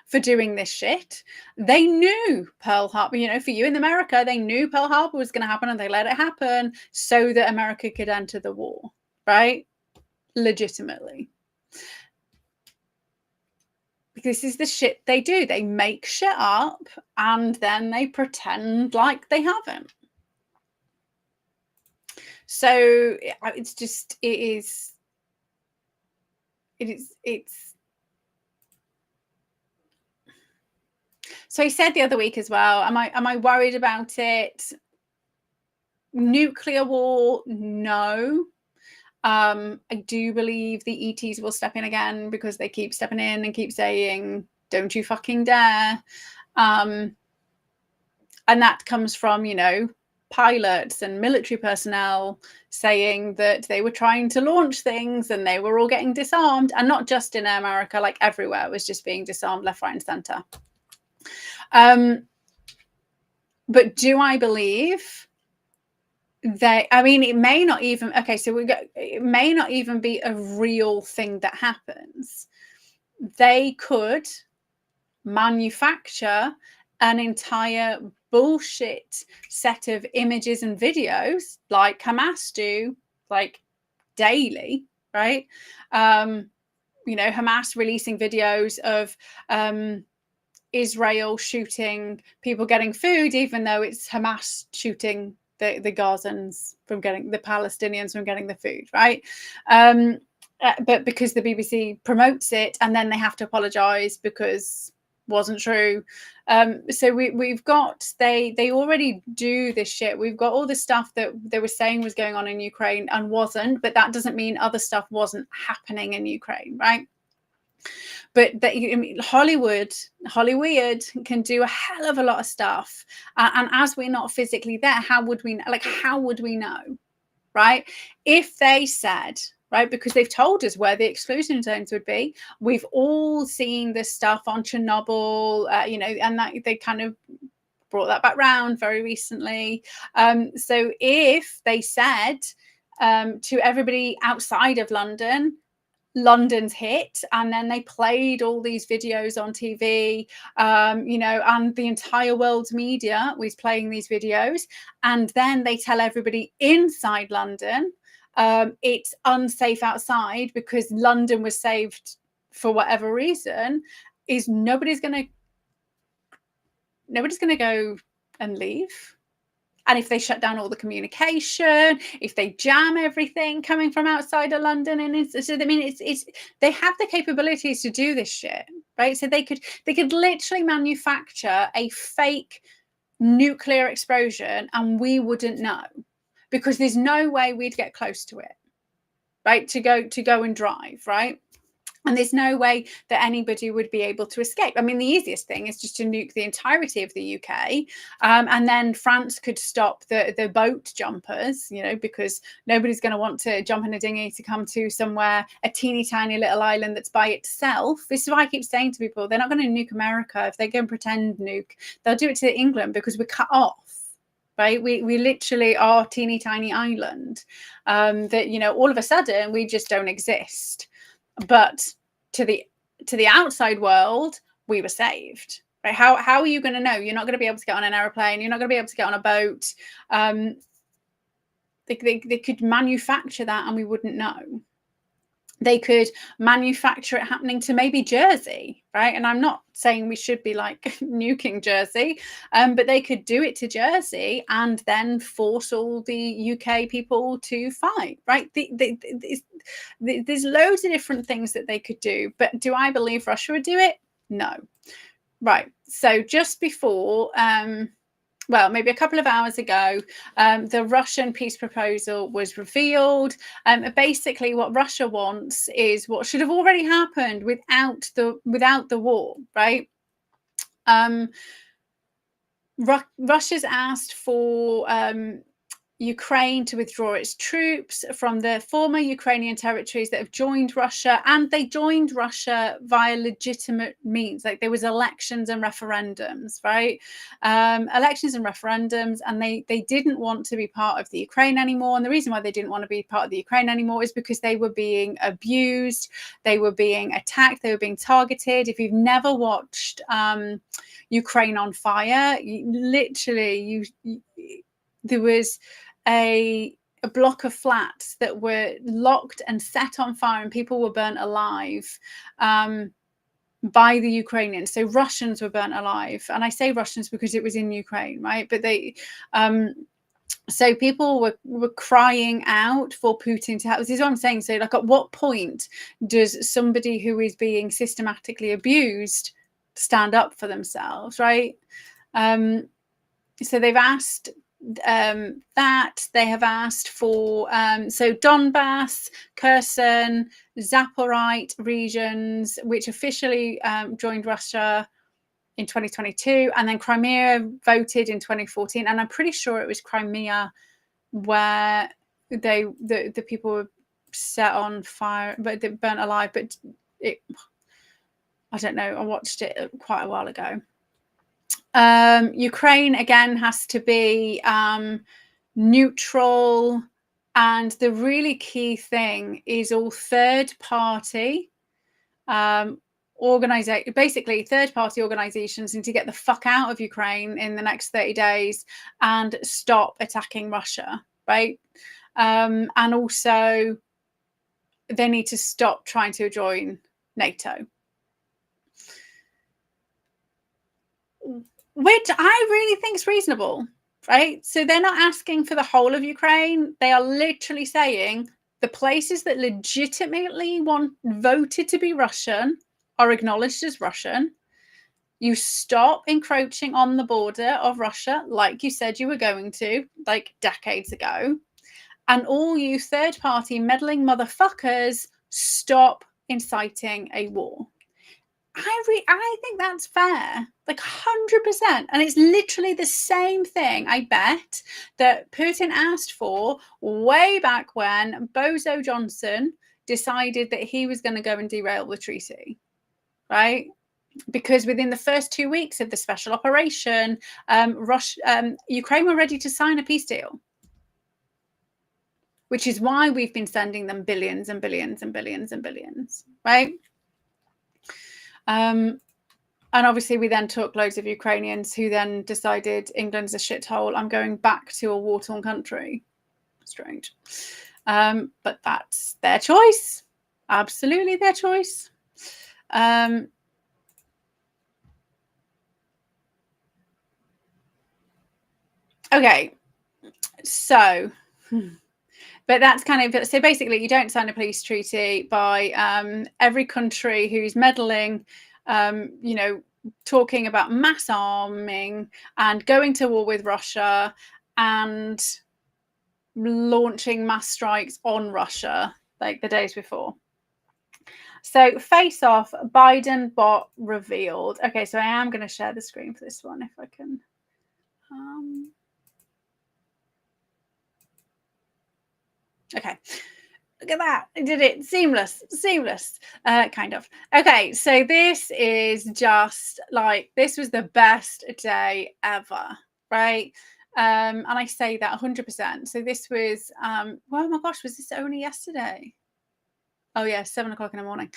for doing this shit. They knew Pearl Harbor, you know, for you in America, they knew Pearl Harbor was going to happen, and they let it happen so that America could enter the war, right? Legitimately. This is the shit they do. They make shit up and then they pretend like they haven't. So it's just, it's so he said the other week as well, am I worried about it? Nuclear war? No. I do believe the ETs will step in again, because they keep stepping in and keep saying, don't you fucking dare. And that comes from, you know, pilots and military personnel saying that they were trying to launch things and they were all getting disarmed, and not just in America, like everywhere it was just being disarmed left, right, and center. But do I believe they, I mean, it may not even, okay, so it may not even be a real thing that happens. They could manufacture an entire bullshit set of images and videos like Hamas do, like daily, right? You know, Hamas releasing videos of Israel shooting people getting food, even though it's Hamas shooting the Gazans from getting, the Palestinians from getting the food, right? But because the BBC promotes it, and then they have to apologize because wasn't true. So we've got, they already do this shit. We've got all this stuff that they were saying was going on in Ukraine and wasn't, but that doesn't mean other stuff wasn't happening in Ukraine, right? But that, I mean, Hollywood can do a hell of a lot of stuff, and as we're not physically there, how would we know, right? If they said, right, because they've told us where the exclusion zones would be. We've all seen this stuff on Chernobyl, you know, and that they kind of brought that back round very recently. So if they said to everybody outside of London, London's hit, and then they played all these videos on TV, you know, and the entire world's media was playing these videos, and then they tell everybody inside London it's unsafe outside because London was saved for whatever reason, is nobody's gonna go and leave. And if they shut down all the communication, if they jam everything coming from outside of London, and so I mean, it's they have the capabilities to do this shit, right? So they could literally manufacture a fake nuclear explosion, and we wouldn't know, because there's no way we'd get close to it, right? To go and drive, right? And there's no way that anybody would be able to escape. I mean, the easiest thing is just to nuke the entirety of the UK, and then France could stop the boat jumpers, you know, because nobody's going to want to jump in a dinghy to come to somewhere, a teeny tiny little island that's by itself. This is why I keep saying to people, they're not going to nuke America. If they go and pretend nuke, they'll do it to England, because we're cut off. Right, we literally are teeny tiny island that, you know, all of a sudden we just don't exist. But to the outside world, we were saved. Right? How are you going to know? You're not going to be able to get on an airplane. You're not going to be able to get on a boat. They could manufacture that, and we wouldn't know. They could manufacture it happening to maybe Jersey, right? And I'm not saying we should be like nuking Jersey, but they could do it to Jersey and then force all the UK people to fight, right? There's loads of different things that they could do, but do I believe Russia would do it? No. Right. So just before, well, maybe a couple of hours ago, the Russian peace proposal was revealed. Basically, what Russia wants is what should have already happened without the war, right? Russia's asked for Ukraine to withdraw its troops from the former Ukrainian territories that have joined Russia, and they joined Russia via legitimate means. Like, there was elections and referendums, right? Elections and referendums, and they didn't want to be part of the Ukraine anymore. And the reason why they didn't want to be part of the Ukraine anymore is because they were being abused, they were being attacked, they were being targeted. If you've never watched Ukraine on Fire, there was a block of flats that were locked and set on fire, and people were burnt alive by the Ukrainians. So Russians were burnt alive, and I say Russians because it was in Ukraine, right? But they so people were crying out for Putin to help. This is what I'm saying. So, like, at what point does somebody who is being systematically abused stand up for themselves, right? So they've asked that. They have asked for so Donbass, Kherson, Zaporite regions, which officially joined Russia in 2022, and then Crimea voted in 2014, and I'm pretty sure it was Crimea where the people were set on fire, but they burnt alive. But I don't know, I watched it quite a while ago. Ukraine again has to be neutral, and the really key thing is all third party basically third party organizations need to get the fuck out of Ukraine in the next 30 days and stop attacking Russia, right? And also they need to stop trying to join NATO, which I really think is reasonable, right? So they're not asking for the whole of Ukraine. They are literally saying the places that legitimately voted to be Russian are acknowledged as Russian. You stop encroaching on the border of Russia, like you said you were going to, like decades ago. And all you third-party meddling motherfuckers, stop inciting a war. I think that's fair, like 100%. And it's literally the same thing, I bet, that Putin asked for way back when Bozo Johnson decided that he was going to go and derail the treaty, right? because within the first 2 weeks of the special operation, Ukraine were ready to sign a peace deal, which is why we've been sending them billions and billions and billions and billions, right? And obviously we then took loads of Ukrainians who then decided England's a shithole. I'm going back to a war-torn country. Strange. But that's their choice. Absolutely their choice. Okay. So... But that's kind of, so basically you don't sign a peace treaty by every country who's meddling, you know, talking about mass arming and going to war with Russia and launching mass strikes on Russia like the days before. So face off, Biden bot revealed. Okay, so I am going to share the screen for this one if I can. Okay, look at that. I did it. Seamless, kind of. Okay, so this is just like, this was the best day ever, right? And I say that 100%. So this was, oh my gosh, was this only yesterday? Oh yeah, 7 o'clock in the morning.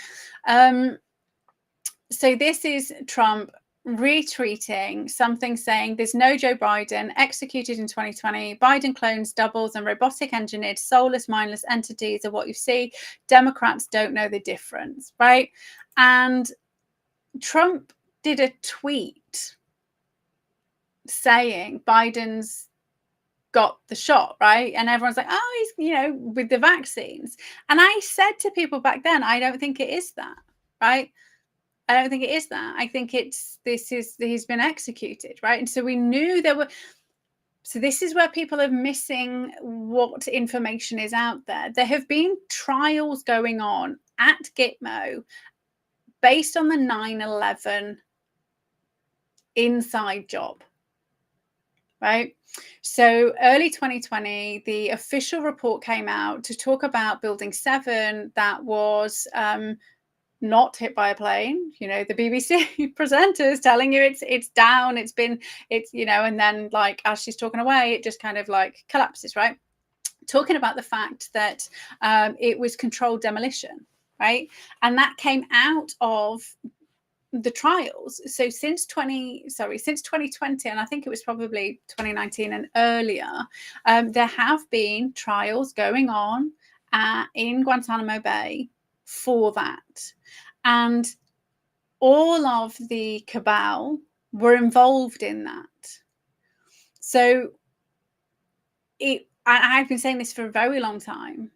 So this is Trump retweeting something saying there's no Joe Biden, executed in 2020. Biden clones, doubles, and robotic engineered soulless, mindless entities are what you see. Democrats don't know the difference, right? And Trump did a tweet saying Biden's got the shot, right? And everyone's like, oh, he's, you know, with the vaccines. And I said to people back then, I don't think it is that, right? I don't think it is that. I think it's, he's been executed, right? And so we knew there were, so this is where people are missing what information is out there. There have been trials going on at Gitmo based on the 9/11 inside job, right? So early 2020, the official report came out to talk about Building 7 that was not hit by a plane. You know, the BBC presenters telling you it's down, it's you know, and then like as she's talking away, it just kind of like collapses, right? Talking about the fact that it was controlled demolition, right? And that came out of the trials. So since 2020, and I think it was probably 2019 and earlier, there have been trials going on in Guantanamo Bay for that. And all of the cabal were involved in that. So I've been saying this for a very long time.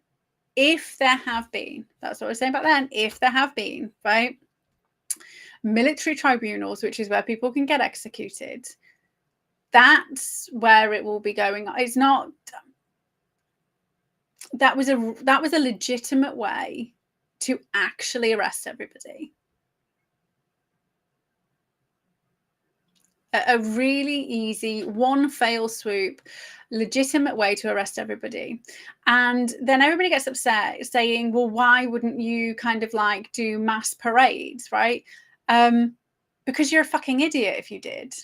If there have been, that's what I was saying back then, if there have been, right, military tribunals, which is where people can get executed, that's where it will be going. It's not, that was a legitimate way to actually arrest everybody. A really easy, one fail swoop, legitimate way to arrest everybody. And then everybody gets upset saying, well, why wouldn't you kind of like do mass parades, right? Because you're a fucking idiot if you did.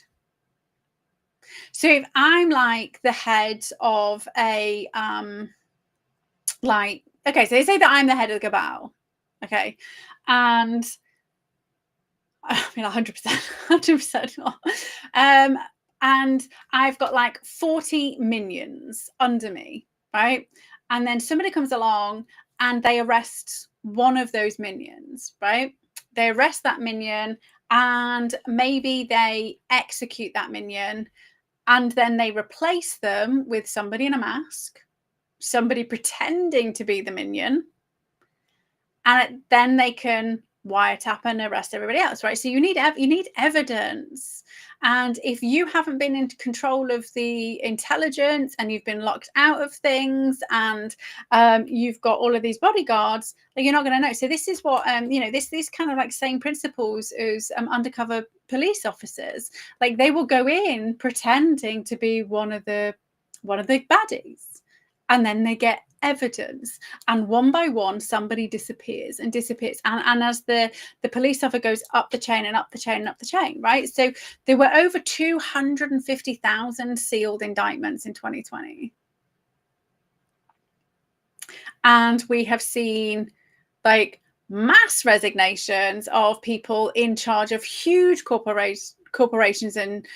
So if I'm like the head of a, like, okay, so they say that I'm the head of the cabal, okay? And I mean, 100% not. And I've got like 40 minions under me, right? And then somebody comes along and they arrest one of those minions, right? They arrest that minion and maybe they execute that minion and then they replace them with somebody in a mask, somebody pretending to be the minion, and then they can wiretap and arrest everybody else, right? So you need evidence. And if you haven't been in control of the intelligence and you've been locked out of things and you've got all of these bodyguards, like, you're not going to know. So this is what, you know, these kind of like same principles as undercover police officers. Like they will go in pretending to be one of the baddies, and then they get evidence, and one by one somebody disappears and disappears, and as the police officer goes up the chain and up the chain and up the chain, right? So there were over 250,000 sealed indictments in 2020, and we have seen like mass resignations of people in charge of huge corporations and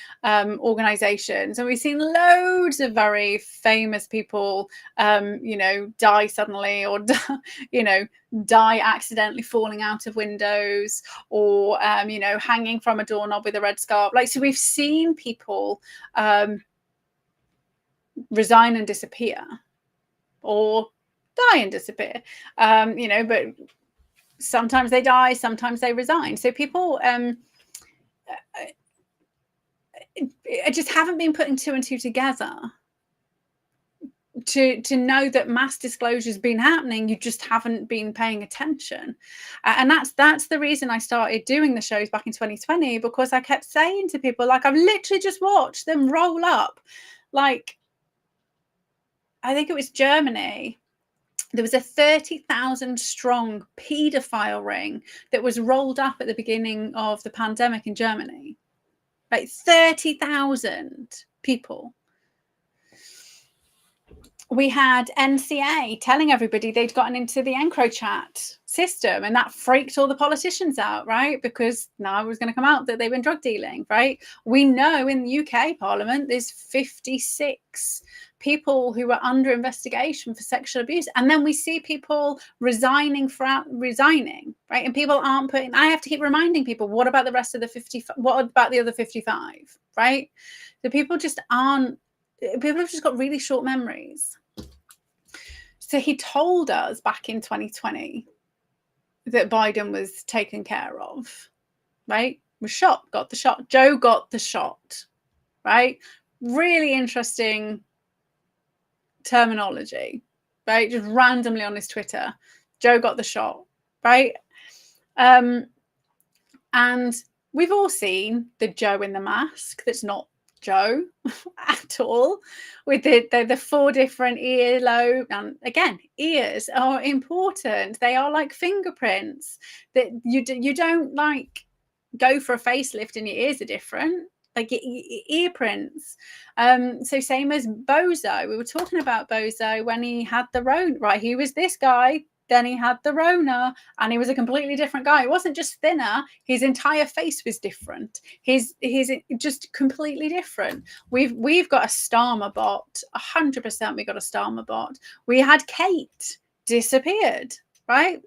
organizations, and we've seen loads of very famous people die suddenly, or die accidentally falling out of windows, or hanging from a doorknob with a red scarf. Like, so we've seen people resign and disappear, or die and disappear, but sometimes they die, sometimes they resign. So people I just haven't been putting two and two together to know that mass disclosure has been happening. You just haven't been paying attention, and that's the reason I started doing the shows back in 2020, because I kept saying to people, like, I've literally just watched them roll up, like, I think it was Germany. There was a 30,000 strong paedophile ring that was rolled up at the beginning of the pandemic in Germany. Like 30,000 people. We had NCA telling everybody they'd gotten into the EncroChat system, and that freaked all the politicians out, right? Because now it was going to come out that they've been drug dealing, right? We know in the UK Parliament there's 56 people who are under investigation for sexual abuse, and then we see people resigning, right? And people aren't putting, I have to keep reminding people, what about the rest of the 50, what about the other 55, right? So people have just got really short memories. So he told us back in 2020 that Biden was taken care of, right? Was shot, got the shot. Joe got the shot, right? Really interesting terminology, right? Just randomly on his Twitter, Joe got the shot, right? And we've all seen the Joe in the mask that's not Joe at all, with the four different earlobe. And again, ears are important. They are like fingerprints that you don't like go for a facelift and your ears are different, like ear prints. So same as Bozo. We were talking about Bozo when he had the Rona, right? He was this guy, then he had the Rona, and he was a completely different guy. He wasn't just thinner, his entire face was different. His just completely different. We've got a Starmer bot, 100% we got a Starmer bot. We had Kate, disappeared, right?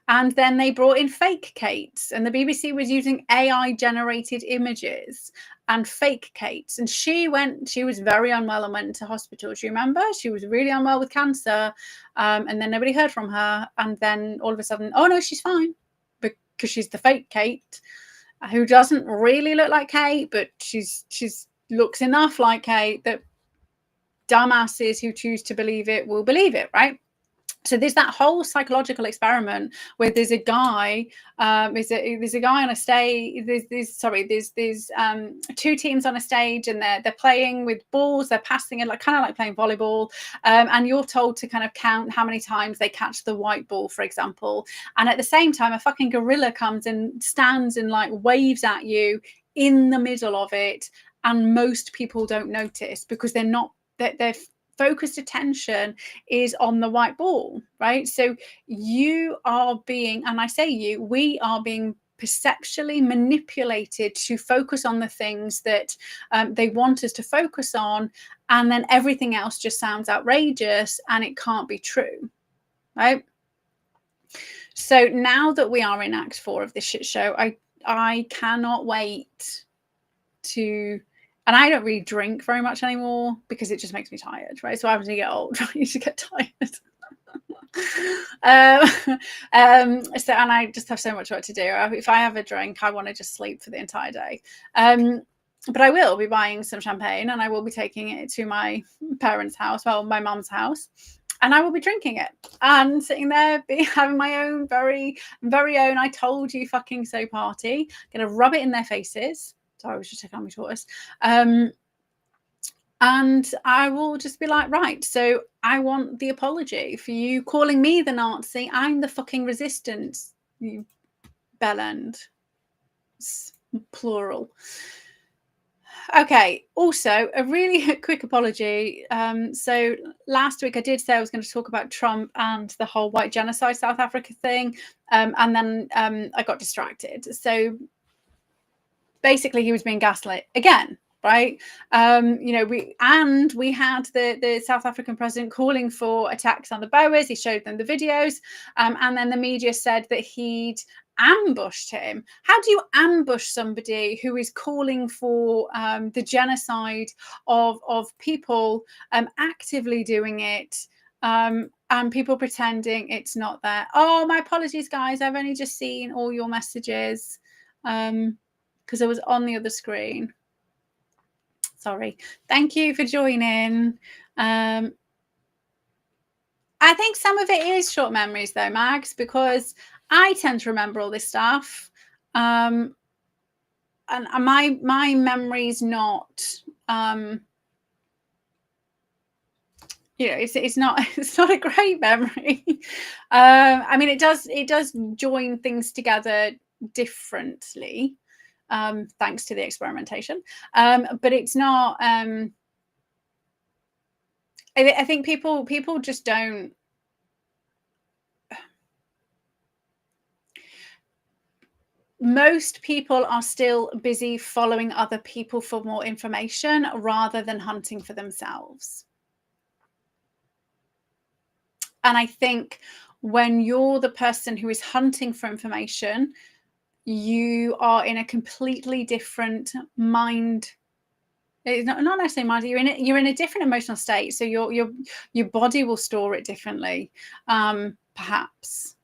And then they brought in fake Kates, and the BBC was using AI generated images and fake Kates. And she was very unwell and went into hospital. Do you remember? She was really unwell with cancer. And then nobody heard from her. And then all of a sudden, oh no, she's fine, because she's the fake Kate, who doesn't really look like Kate, but she's looks enough like Kate that dumbasses who choose to believe it will believe it, right? So there's that whole psychological experiment where there's a guy, there's a guy on a stage. There's two teams on a stage, and they're playing with balls. They're passing it kind of like playing volleyball, and you're told to kind of count how many times they catch the white ball, for example. And at the same time, a fucking gorilla comes and stands and like waves at you in the middle of it, and most people don't notice because they're focused attention is on the white ball, right? So you are being, and I say we are being perceptually manipulated to focus on the things that they want us to focus on, and then everything else just sounds outrageous and it can't be true, right? So now that we are in Act 4 of this shit show, I cannot wait to... And I don't really drink very much anymore because it just makes me tired, right? So I have to get old, right? You should get tired. So, and I just have so much work to do. If I have a drink, I want to just sleep for the entire day. But I will be buying some champagne, and I will be taking it to my parents' house, well, my mum's house, and I will be drinking it and sitting there, having my own very, very own I told you fucking so party. Gonna rub it in their faces. Sorry, I was just checking on my tortoise. And I will just be like, right, so I want the apology for you calling me the Nazi. I'm the fucking resistance, you bellend. It's plural. Okay, also a really quick apology. So last week I did say I was going to talk about Trump and the whole white genocide South Africa thing, and then I got distracted. So basically he was being gaslit again, right? We had the South African president calling for attacks on the Boers. He showed them the videos, and then the media said that he'd ambushed him. How do you ambush somebody who is calling for the genocide of people, actively doing it, and people pretending it's not there? Oh, my apologies, guys. I've only just seen all your messages. Because I was on the other screen. Sorry. Thank you for joining. I think some of it is short memories though, Mags, because I tend to remember all this stuff. And my memory's not it's not a great memory. I mean, it does join things together differently. Thanks to the experimentation. But it's not, I think people just don't. Most people are still busy following other people for more information rather than hunting for themselves. And I think when you're the person who is hunting for information, you are in a completely different mind. It's not necessarily mind. You're in a different emotional state, so your body will store it differently, perhaps.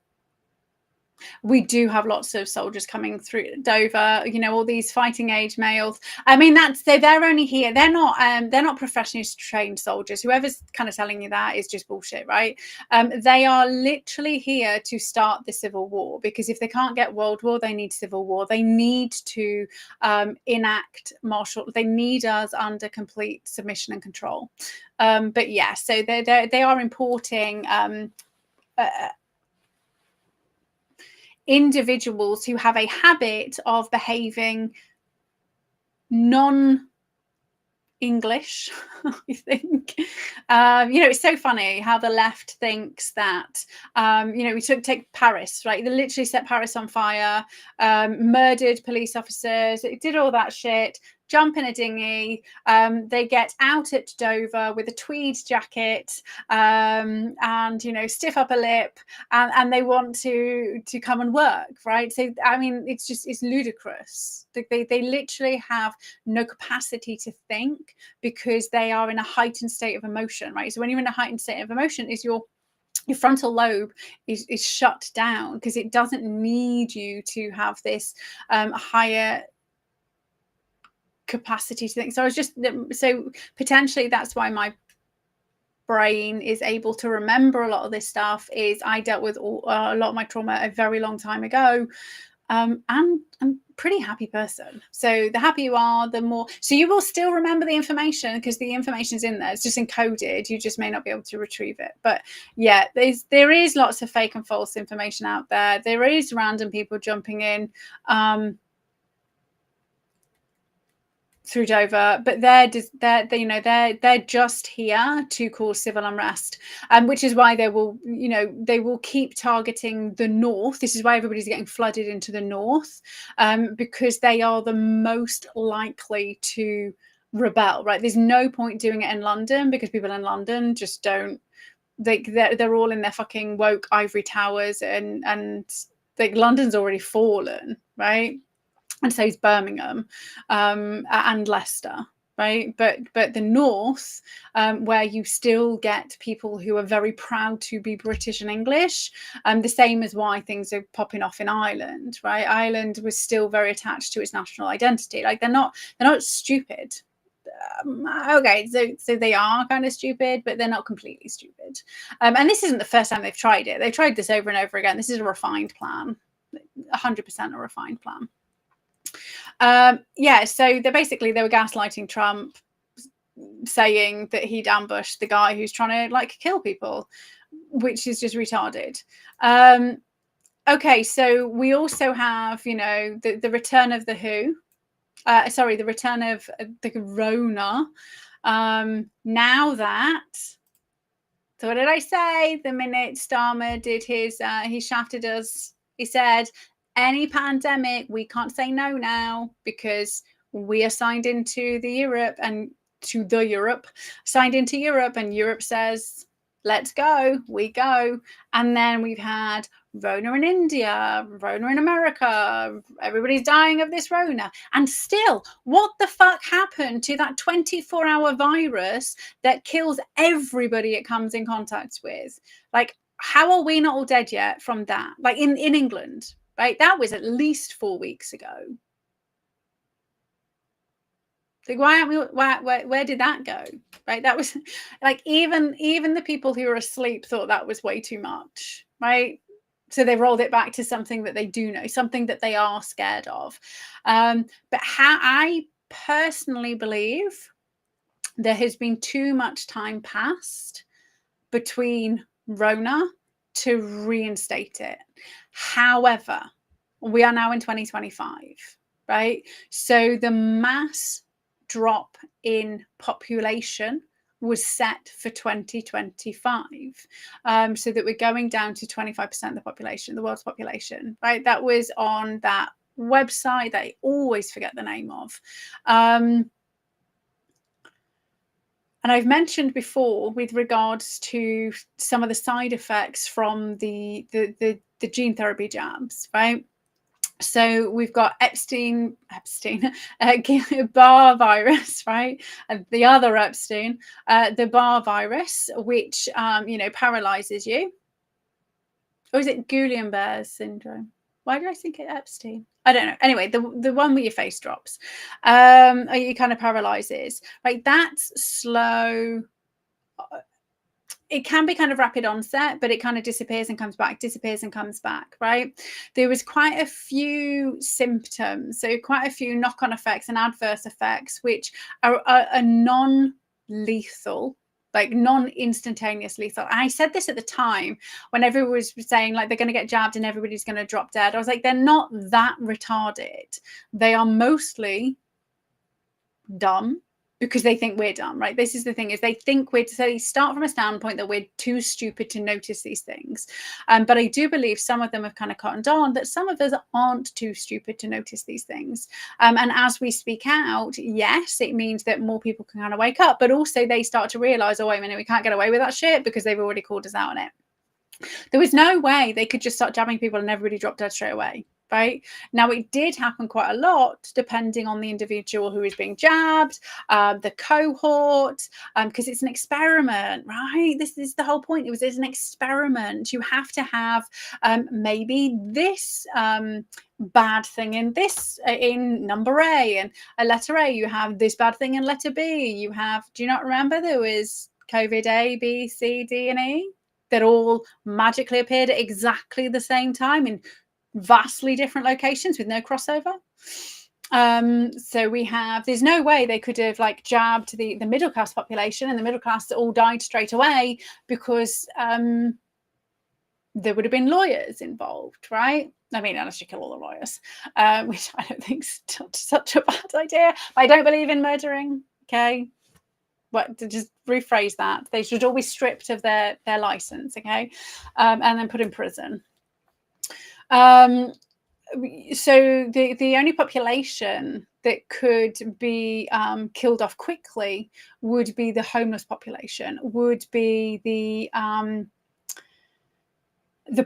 We do have lots of soldiers coming through Dover, all these fighting age males. I mean, they're only here. They're not professionally trained soldiers. Whoever's kind of telling you that is just bullshit, right? They are literally here to start the civil war, because if they can't get world war, they need civil war. They need to enact martial. They need us under complete submission and control. But yeah, so they are importing individuals who have a habit of behaving non-English, I think. It's so funny how the left thinks that, we take Paris, right? They literally set Paris on fire, murdered police officers, it did all that shit, jump in a dinghy, they get out at Dover with a tweed jacket, and stiff upper lip, and they want to come and work, right? So I mean, it's ludicrous. They literally have no capacity to think, because they are in a heightened state of emotion, right? So when you're in a heightened state of emotion, is your frontal lobe is shut down, because it doesn't need you to have this higher capacity to think. So potentially that's why my brain is able to remember a lot of this stuff, is I dealt with a lot of my trauma a very long time ago. And I'm a pretty happy person. So the happier you are, the more. So you will still remember the information, because the information's in there. It's just encoded. You just may not be able to retrieve it. But yeah, there is lots of fake and false information out there. There is random people jumping in through Dover, but they're just here to cause civil unrest, which is why they will keep targeting the north. This is why everybody's getting flooded into the north, because they are the most likely to rebel, right? There's no point doing it in London, because people in London just don't. They're all in their fucking woke ivory towers, and London's already fallen, right? And so is Birmingham, and Leicester, right? But the north, where you still get people who are very proud to be British and English, the same as why things are popping off in Ireland, right? Ireland was still very attached to its national identity. Like they're not stupid. Okay, so they are kind of stupid, but they're not completely stupid. And this isn't the first time they've tried it. They've tried this over and over again. This is a refined plan, 100% a refined plan. So they were gaslighting Trump, saying that he'd ambushed the guy who's trying to like kill people, which is just retarded. Okay, so we also have, you know, the return of the WHO. The return of the Rona. Now that, so what did I say? The minute Starmer did his, he shafted us. He said, any pandemic, we can't say no now because we are signed into the Europe and signed into Europe, and Europe says, let's go, we go. And then we've had Rona in India, Rona in America, everybody's dying of this Rona. And still, what the fuck happened to that 24-hour virus that kills everybody it comes in contact with? Like, how are we not all dead yet from that? Like in England, right? That was at least 4 weeks ago. Like, why aren't we? Where did that go? Right? That was like even the people who were asleep thought that was way too much, right? So they rolled it back to something that they do know, something that they are scared of. But how I personally believe there has been too much time passed between Rona to reinstate it. However, we are now in 2025, right? So the mass drop in population was set for 2025, so that we're going down to 25% of the population, the world's population, right? That was on that website that I always forget the name of. And I've mentioned before with regards to some of the side effects from the gene therapy jabs, right? So we've got Epstein-Barr virus, right? And the other Epstein, the Barr virus, which, you know, paralyzes you. Or is it Guillain-Barré syndrome? Why did I think it Epstein? I don't know. Anyway, the one where your face drops, it kind of paralyzes. Right, that's slow. It can be kind of rapid onset, but it kind of disappears and comes back, right? There was quite a few symptoms, so quite a few knock-on effects and adverse effects, which are non-lethal, like non-instantaneous lethal. And I said this at the time when everyone was saying like they're going to get jabbed and everybody's going to drop dead. I was like, they're not that retarded. They are mostly dumb because they think we're dumb, right? This is the thing, is they think they start from a standpoint that we're too stupid to notice these things. But I do believe some of them have kind of cottoned on that some of us aren't too stupid to notice these things. And as we speak out, yes, it means that more people can kind of wake up, but also they start to realize, oh, wait a minute, we can't get away with that shit because they've already called us out on it. There was no way they could just start jabbing people and everybody dropped dead straight away. Right now, it did happen quite a lot depending on the individual who is being jabbed, the cohort, because it's an experiment, right? This is the whole point. It's an experiment. You have to have maybe this bad thing in this in number A, and a letter A. You have this bad thing in letter B. You have. Do you not remember there was COVID A, B, C, D, and E that all magically appeared at exactly the same time in vastly different locations with no crossover? So we have, there's no way they could have like jabbed the middle class population and the middle class all died straight away because there would have been lawyers involved, right? I mean, unless you kill all the lawyers, which I don't think is such a bad idea. I don't believe in murdering, okay? But to just rephrase that, they should all be stripped of their license, okay? And then put in prison. So the only population that could be killed off quickly would be the homeless population, would be the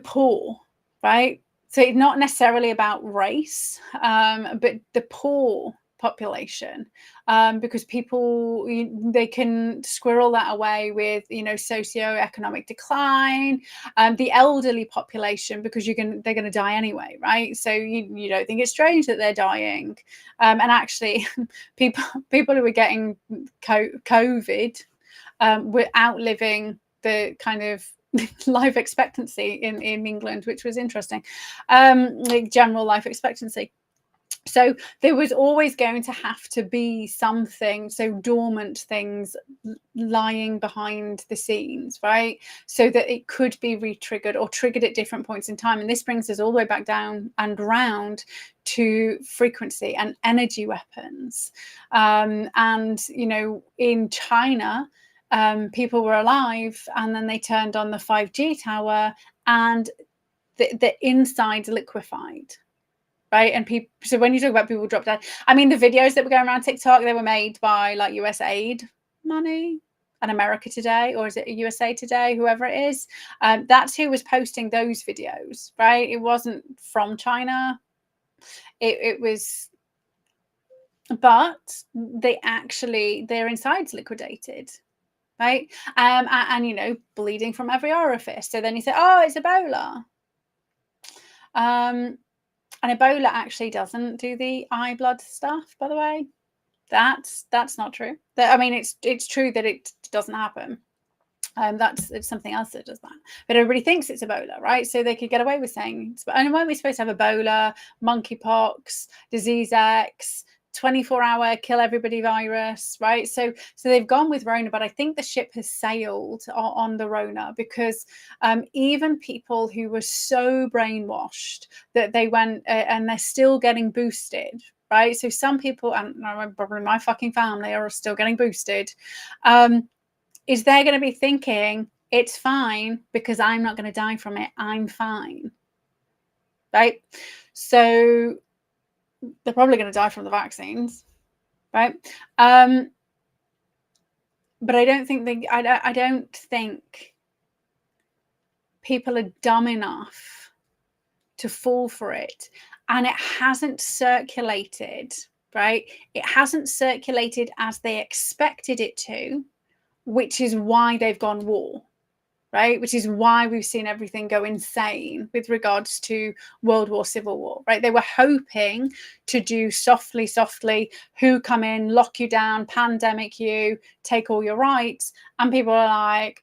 poor, right? So it's not necessarily about race, but the poor population, because people, they can squirrel that away with, socioeconomic decline, the elderly population, because they're going to die anyway, right? So you don't think it's strange that they're dying, and actually people who were getting COVID were outliving the kind of life expectancy in England, which was interesting, like general life expectancy. So there was always going to have to be something, so dormant things lying behind the scenes, right? So that it could be re-triggered or triggered at different points in time. And this brings us all the way back down and round to frequency and energy weapons. And, you know, in China, people were alive and then they turned on the 5G tower and the insides liquefied. Right. And people, so when you talk about people drop dead, I mean, the videos that were going around TikTok, they were made by like USAID money and America Today, or is it USA Today, whoever it is. That's who was posting those videos, right? It wasn't from China. It was, but their insides liquidated. Right. And, you know, bleeding from every orifice. So then you say, oh, it's Ebola. And Ebola actually doesn't do the eye blood stuff, by the way. That's not true. I mean, it's true that it doesn't happen. It's something else that does that. But everybody thinks it's Ebola, right? So they could get away with saying, and when we're supposed to have Ebola, monkeypox, disease X, 24-hour kill everybody virus, right? So they've gone with Rona, but I think the ship has sailed on the Rona, because even people who were so brainwashed that they went and they're still getting boosted, right? So some people, and probably my fucking family, are still getting boosted. Is they're going to be thinking it's fine because I'm not going to die from it. I'm fine, right? So they're probably going to die from the vaccines, right? But I don't think I don't think people are dumb enough to fall for it, and it hasn't circulated, right? It hasn't circulated as they expected it to, which is why they've gone war. Right, which is why we've seen everything go insane with regards to World War, Civil War, right? They were hoping to do softly, who come in, lock you down, pandemic you, take all your rights. And people are like,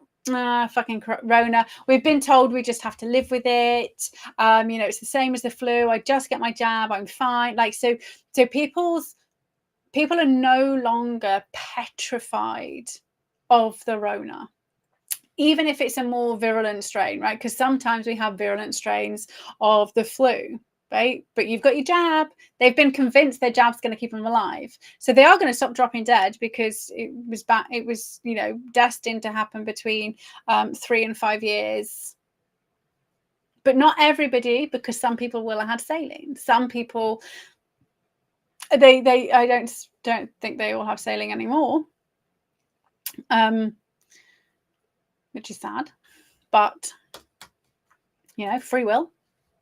fucking Rona. We've been told we just have to live with it. You know, it's the same as the flu. I just get my jab, I'm fine. Like, so people are no longer petrified of the Rona, even if it's a more virulent strain, right? Because sometimes we have virulent strains of the flu, right? But you've got your jab. They've been convinced their jab's going to keep them alive. So they are going to stop dropping dead, because it was, you know, destined to happen between 3 and 5 years. But not everybody, because some people will have had saline. Some people, I don't think they all have saline anymore. Which is sad, but, you know, free will.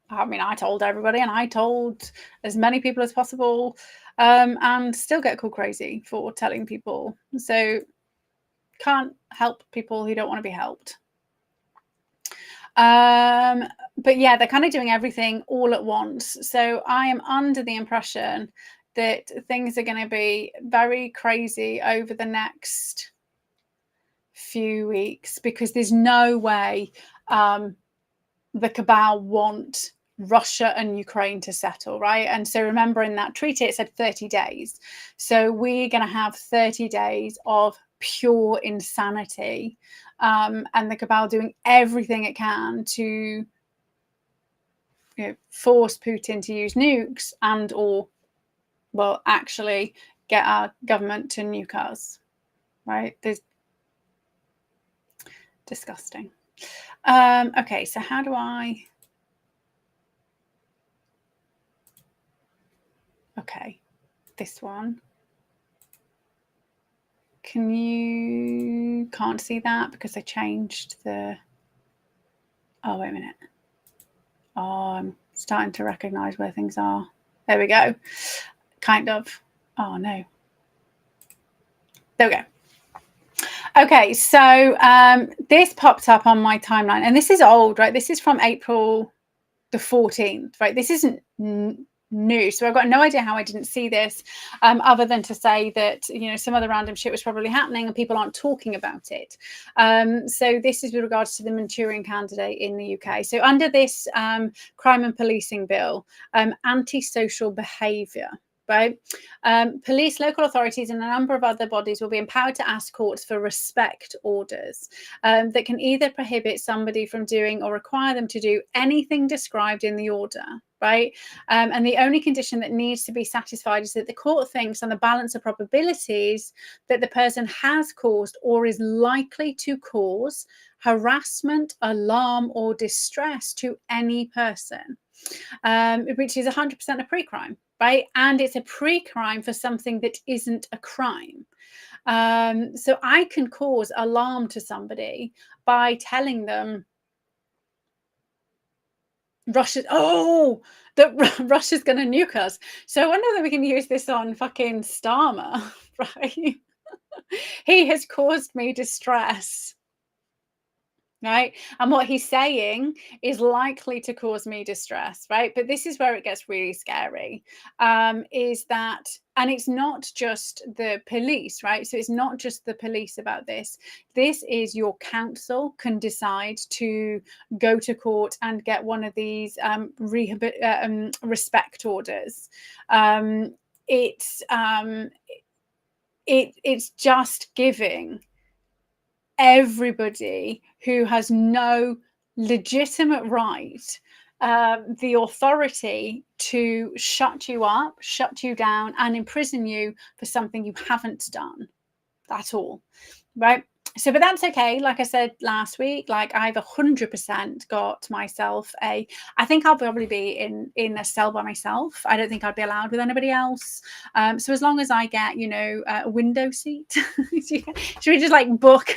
I mean, I told everybody, and I told as many people as possible, and still get called crazy for telling people. So can't help people who don't want to be helped. But yeah, they're kind of doing everything all at once. So I am under the impression that things are going to be very crazy over the next few weeks, because there's no way the cabal want Russia and Ukraine to settle, right? And so remember, in that treaty it said 30 days. So we're going to have 30 days of pure insanity, and the cabal doing everything it can to, you know, force Putin to use nukes, and or, well, actually get our government to nuke us, right? There's disgusting. Okay, so how do I? Okay, this one. Can't see that because I changed the. Oh, wait a minute. Oh, I'm starting to recognize where things are. There we go. Kind of. Oh, no. There we go. Okay, so this popped up on my timeline, and this is old, right? This is from April the 14th, right? This isn't new. So I've got no idea how I didn't see this, other than to say that, you know, some other random shit was probably happening and people aren't talking about it. So this is with regards to the Manchurian Candidate in the UK. So under this crime and policing bill, antisocial behaviour, right? Police, local authorities, and a number of other bodies will be empowered to ask courts for respect orders that can either prohibit somebody from doing or require them to do anything described in the order, right? And the only condition that needs to be satisfied is that the court thinks, on the balance of probabilities, that the person has caused or is likely to cause harassment, alarm, or distress to any person, which is 100% a pre-crime, right? And it's a pre-crime for something that isn't a crime. So I can cause alarm to somebody by telling them Russia's going to nuke us. So I wonder that we can use this on fucking Starmer, right? He has caused me distress. Right. And what he's saying is likely to cause me distress. Right. But this is where it gets really scary, is that, and it's not just the police. Right. So it's not just the police about this. This is your council can decide to go to court and get one of these respect orders. It's just giving everybody who has no legitimate right the authority to shut you up, shut you down, and imprison you for something you haven't done at all, right? So, but that's okay. Like I said last week, like I've 100% got myself I think I'll probably be in a cell by myself. I don't think I'd be allowed with anybody else. So as long as I get, you know, a window seat, should we just like book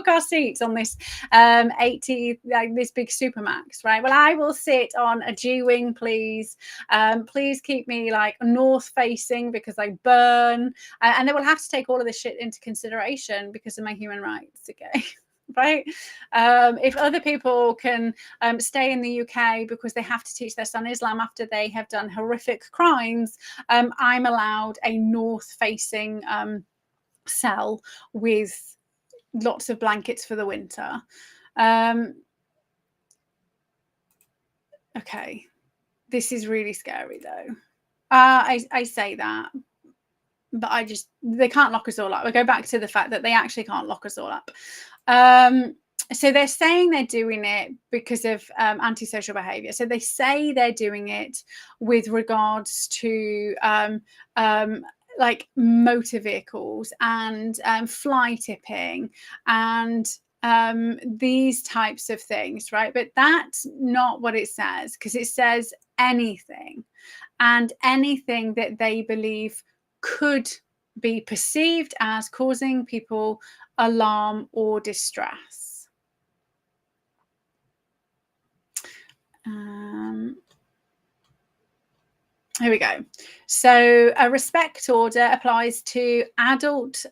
our seats on this 80, like this big Supermax, right? Well, I will sit on a G-wing, please. Please keep me like north facing because I burn. And they will have to take all of this shit into consideration because of my human rights, okay? Right? If other people can stay in the UK because they have to teach their son Islam after they have done horrific crimes, I'm allowed a north-facing cell with lots of blankets for the winter. Okay, this is really scary though. I say that, but they can't lock us all up. We go back to the fact that they actually can't lock us all up. So they're saying they're doing it because of antisocial behaviour. So they say they're doing it with regards to like motor vehicles and fly tipping and these types of things, right? But that's not what it says, because it says anything, and anything that they believe could be perceived as causing people alarm or distress. Here we go. So a respect order applies to adult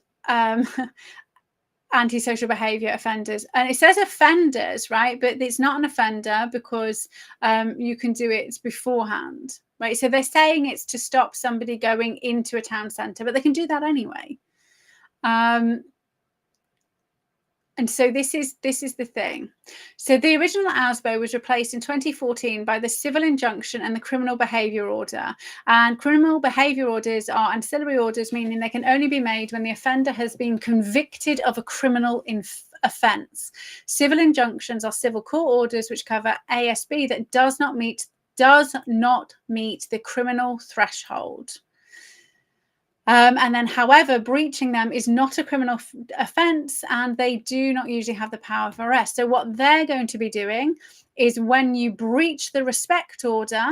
antisocial behaviour offenders, and it says offenders, right? But it's not an offender because you can do it beforehand, right? So they're saying it's to stop somebody going into a town centre, but they can do that anyway. And so this is the thing. So the original ASBO was replaced in 2014 by the civil injunction and the criminal behaviour order. And criminal behaviour orders are ancillary orders, meaning they can only be made when the offender has been convicted of a criminal offence. Civil injunctions are civil court orders which cover ASB that does not meet the criminal threshold. And then, however, breaching them is not a criminal offence, and they do not usually have the power of arrest. So what they're going to be doing is when you breach the respect order,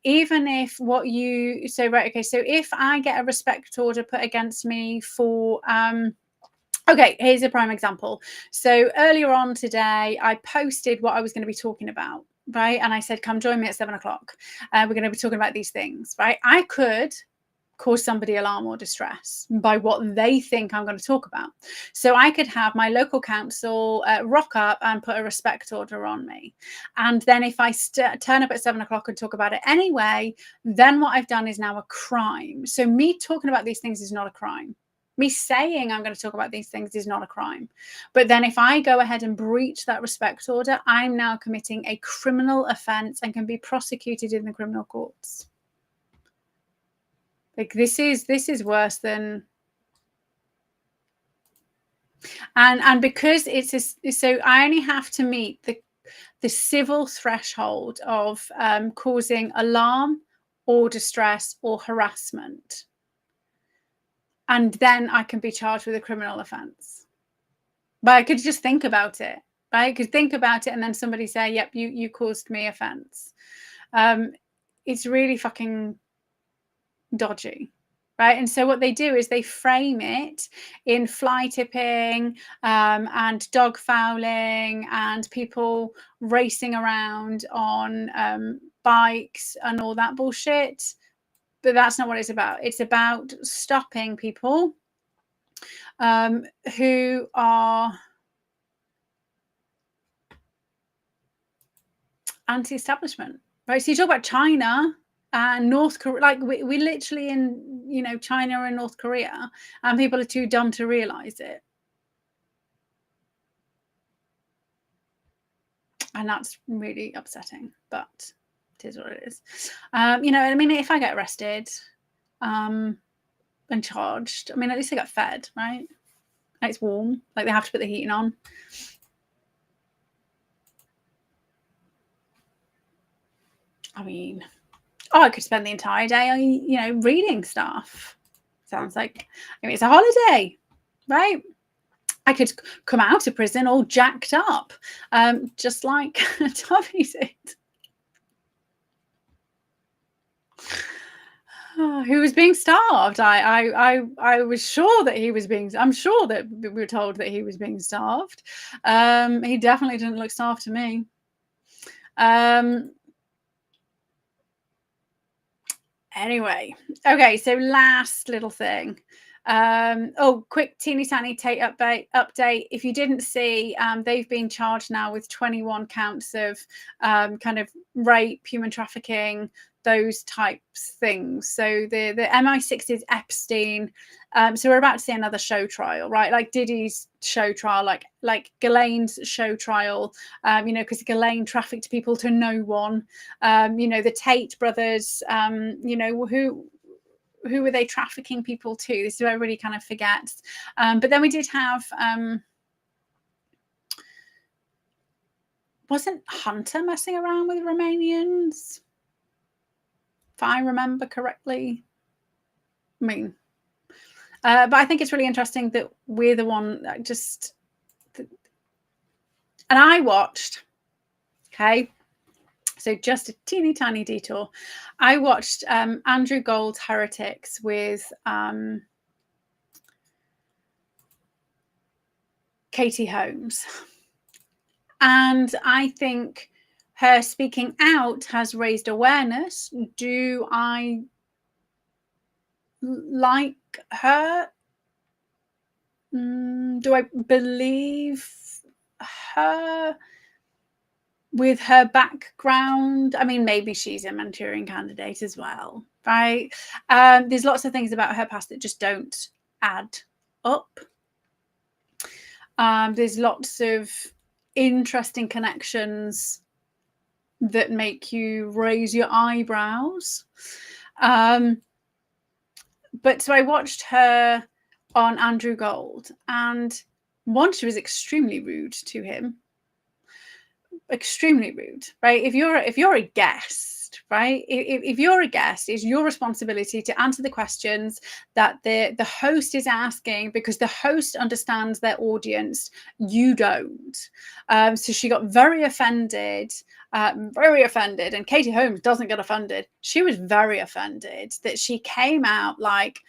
even if so if I get a respect order put against me for, okay, here's a prime example. So earlier on today, I posted what I was going to be talking about, right? And I said, come join me at 7 o'clock. We're going to be talking about these things, right? I could cause somebody alarm or distress by what they think I'm going to talk about. So I could have my local council rock up and put a respect order on me. And then if I turn up at 7 o'clock and talk about it anyway, then what I've done is now a crime. So me talking about these things is not a crime. Me saying I'm going to talk about these things is not a crime. But then if I go ahead and breach that respect order, I'm now committing a criminal offence and can be prosecuted in the criminal courts. Like this is worse than, and because so I only have to meet the civil threshold of causing alarm or distress or harassment, and then I can be charged with a criminal offence. But I could just think about it, right? I could think about it, and then somebody say, "Yep, you caused me offence." It's really fucking dodgy. Right. And so what they do is they frame it in fly tipping and dog fouling and people racing around on bikes and all that bullshit. But that's not what it's about. It's about stopping people who are anti-establishment. Right. So you talk about China and North Korea, like we literally in, you know, China and North Korea, and people are too dumb to realize it. And that's really upsetting, but it is what it is. You know, I mean, if I get arrested and charged, I mean, at least I got fed, right? Like it's warm, like they have to put the heating on. I mean, oh, I could spend the entire day, you know, reading stuff. Sounds like, I mean, it's a holiday, right? I could come out of prison all jacked up, just like Tommy did. Who was being starved. I was sure that he was being, I'm sure that we were told that he was being starved. He definitely didn't look starved to me. Anyway, okay, so last little thing. Oh, quick teeny tiny Tate update. If you didn't see, they've been charged now with 21 counts of kind of rape, human trafficking, those types things. So the MI6 is Epstein. So we're about to see another show trial, right? Like Diddy's show trial, like Ghislaine's show trial, you know, because Ghislaine trafficked people to no one. You know, the Tate brothers, you know, who were they trafficking people to? This is where everybody kind of forgets. But then we did have, wasn't Hunter messing around with Romanians? If I remember correctly. I mean, but I think it's really interesting that we're the one that just, and I watched, okay, so just a teeny tiny detour. I watched Andrew Gold's Heretics with Katie Holmes. And I think her speaking out has raised awareness. Do I like her? Do I believe her with her background? I mean, maybe she's a Manchurian candidate as well, right? There's lots of things about her past that just don't add up. There's lots of interesting connections that make you raise your eyebrows. But so I watched her on Andrew Gold, and one, she was extremely rude to him. Extremely rude, right? If you're a guest, right? If you're a guest, it's your responsibility to answer the questions that the host is asking, because the host understands their audience. You don't. So she got very offended, and Katie Holmes doesn't get offended. She was very offended that she came out like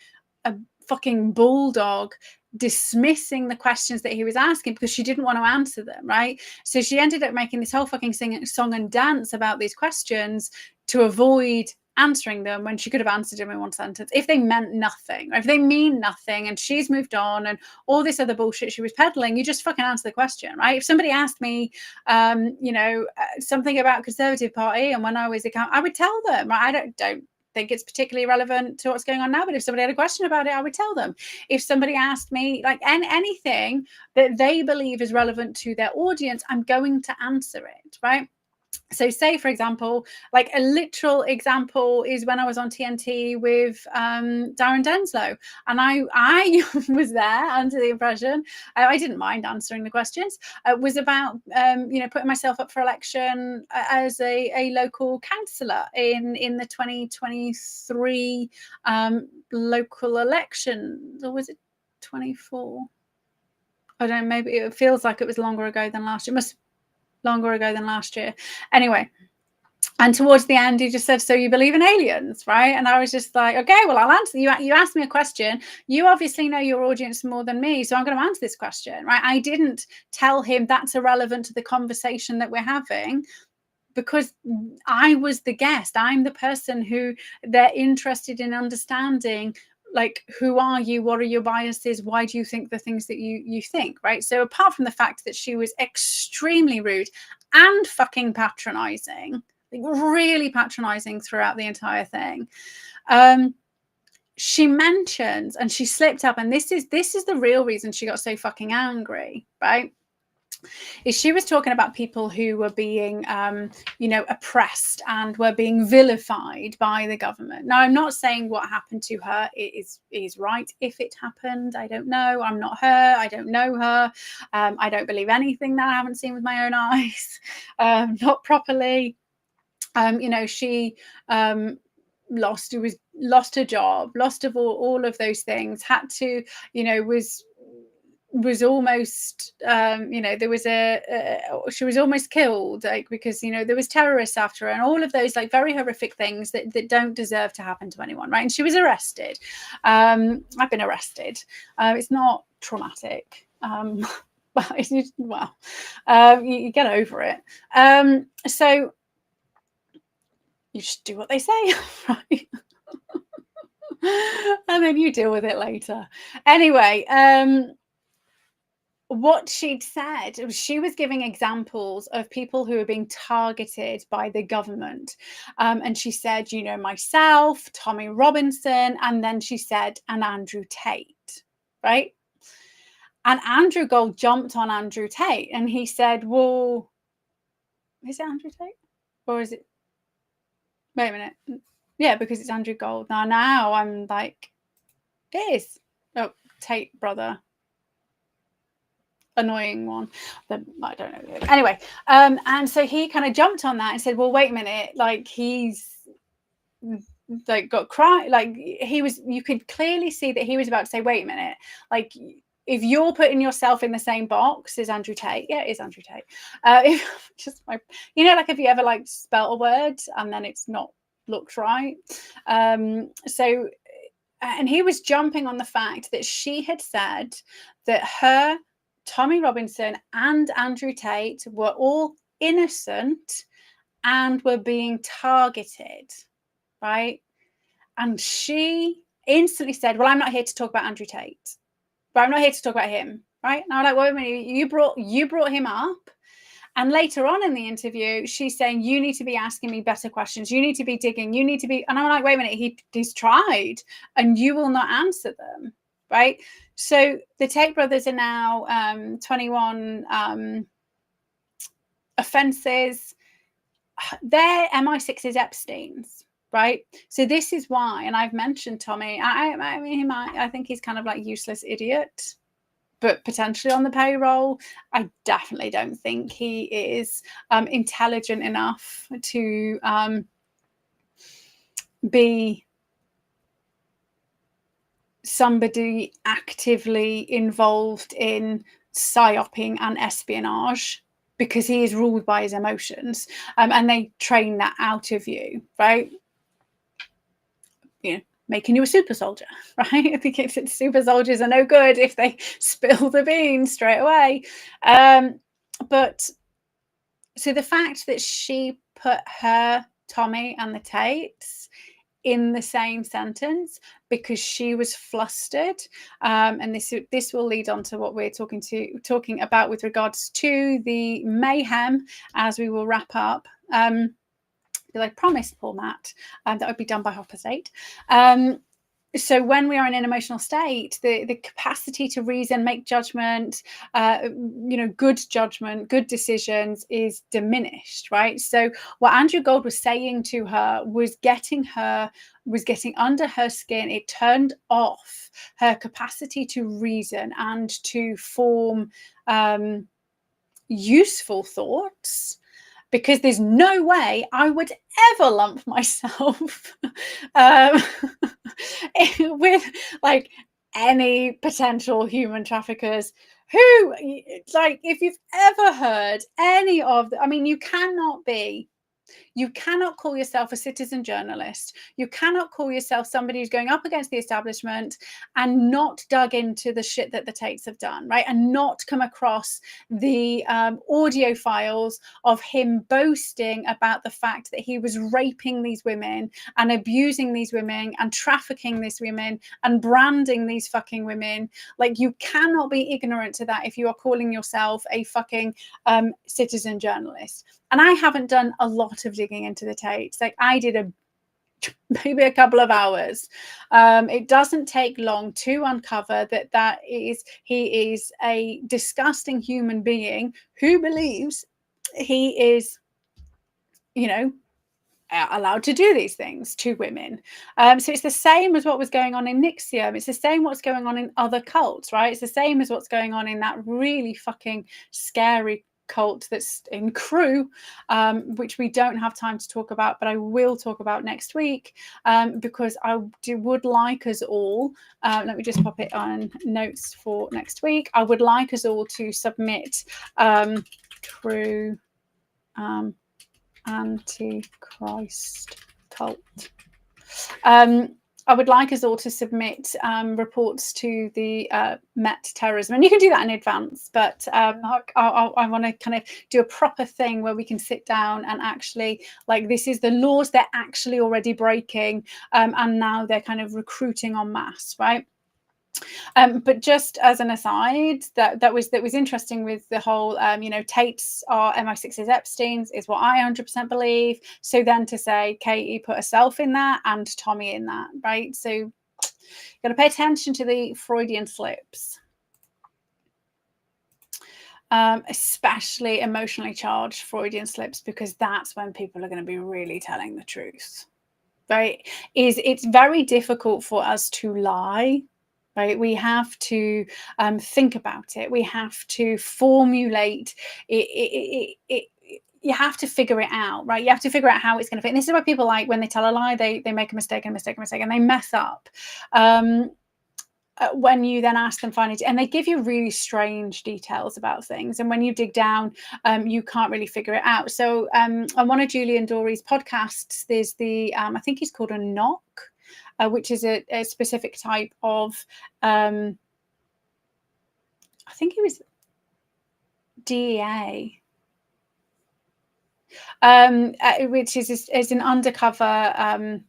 a fucking bulldog, dismissing the questions that he was asking because she didn't want to answer them, right? So she ended up making this whole fucking song and dance about these questions to avoid answering them when she could have answered them in one sentence if they meant nothing, or if they mean nothing and she's moved on and all this other bullshit she was peddling, you just fucking answer the question, right? If somebody asked me something about Conservative Party and when I was I would tell them, right? I don't think it's particularly relevant to what's going on now, but if somebody had a question about it, I would tell them. If somebody asked me like anything that they believe is relevant to their audience, I'm going to answer it, right? So say, for example, like a literal example is when I was on TNT with Darren Denslow, and I was there under the impression, I didn't mind answering the questions, was about putting myself up for election as a local councillor in the 2023 local election, or was it 24? I don't know, maybe it feels like it was longer ago than last year. It must longer ago than last year. Anyway, and towards the end, he just said, "So you believe in aliens, right?" And I was just like, "Okay, well, I'll answer you. You asked me a question. You obviously know your audience more than me, so I'm going to answer this question, right?" I didn't tell him that's irrelevant to the conversation that we're having, because I was the guest. I'm the person who they're interested in understanding. Like, who are you? What are your biases? Why do you think the things that you think, right? So apart from the fact that she was extremely rude and fucking patronizing, like really patronizing throughout the entire thing, she mentions, and she slipped up, and this is the real reason she got so fucking angry, right? Is she was talking about people who were being, oppressed and were being vilified by the government. Now, I'm not saying what happened to her is right. If it happened, I don't know. I'm not her. I don't know her. I don't believe anything that I haven't seen with my own eyes, not properly. She lost her job, lost of all of those things, had to, was almost there was she was almost killed, like, because there was terrorists after her and all of those like very horrific things that don't deserve to happen to anyone, right? And she was arrested. I've been arrested. It's not traumatic, but you get over it. So you just do what they say, right? And then you deal with it later. Anyway, what she'd said, she was giving examples of people who are being targeted by the government. And she said, myself, Tommy Robinson, and then she said, and Andrew Tate, right? And Andrew Gold jumped on Andrew Tate and he said, well, is it Andrew Tate? Or is it? Wait a minute. Yeah, because it's Andrew Gold. Now I'm like, it is. Oh, Tate brother. Annoying one. I don't know. Anyway, and so he kind of jumped on that and said, well, wait a minute, like he's like got cry, like he was, you could clearly see that he was about to say, wait a minute, like if you're putting yourself in the same box as Andrew Tate, yeah, it is Andrew Tate. If just like if you ever like spell a word and then it's not looked right. So and he was jumping on the fact that she had said that her, Tommy Robinson and Andrew Tate were all innocent and were being targeted, right? And she instantly said, well, I'm not here to talk about Andrew Tate, but I'm not here to talk about him, right? And I'm like, wait a minute, you brought him up. And later on in the interview, she's saying, you need to be asking me better questions. You need to be digging. You need to be, and I'm like, wait a minute, he's tried and you will not answer them, right? So the Tate brothers are now 21 offences. Their MI6 is Epstein's, right? So this is why, and I've mentioned Tommy. I mean, I think he's kind of like useless idiot, but potentially on the payroll. I definitely don't think he is intelligent enough to be somebody actively involved in PsyOping and espionage, because he is ruled by his emotions, and they train that out of you, right? Making you a super soldier, right? I think it's super soldiers are no good if they spill the beans straight away. But so the fact that she put her Tommy and the Tates in the same sentence because she was flustered, and this will lead on to what we're talking about with regards to the mayhem as we will wrap up. Because I promised Paul Matt that would be done by 8:30. So when we are in an emotional state, the capacity to reason, make judgment, good judgment, good decisions is diminished, right? So what Andrew Gold was saying to her was getting under her skin. It turned off her capacity to reason and to form useful thoughts, because there's no way I would ever lump myself with like any potential human traffickers who, like, if you've ever heard any of the, I mean, you cannot call yourself a citizen journalist. You cannot call yourself somebody who's going up against the establishment and not dug into the shit that the Tates have done, right? And not come across the audio files of him boasting about the fact that he was raping these women and abusing these women and trafficking these women and branding these fucking women. Like, you cannot be ignorant to that if you are calling yourself a fucking citizen journalist. And I haven't done a lot of digging into the Tates. Like, I did maybe a couple of hours. It doesn't take long to uncover that he is a disgusting human being who believes he is, allowed to do these things to women. So it's the same as what was going on in NXIVM. It's the same what's going on in other cults, right? It's the same as what's going on in that really fucking scary cult that's in Crew, which we don't have time to talk about, but I will talk about next week, because I would like us all, let me just pop it on notes for next week. I would like us all to submit Crew Antichrist cult. I would like us all to submit reports to the Met terrorism, and you can do that in advance, but I want to kind of do a proper thing where we can sit down and actually, like, this is the laws they're actually already breaking, and now they're kind of recruiting en masse, right? But just as an aside, that was interesting with the whole, Tates are MI6's Epstein's is what I 100% believe. So then to say Katie put herself in that and Tommy in that, right? So you've got to pay attention to the Freudian slips, especially emotionally charged Freudian slips, because that's when people are going to be really telling the truth, right? It's very difficult for us to lie. Right? We have to think about it. We have to formulate it. You have to figure it out, right? You have to figure out how it's going to fit. And this is why people, like, when they tell a lie, they make a mistake and they mess up. When you then ask them finally, and they give you really strange details about things, and when you dig down, you can't really figure it out. So on one of Julian Dory's podcasts, there's the I think he's called a knock, which is a specific type of, I think it was DEA, which is an undercover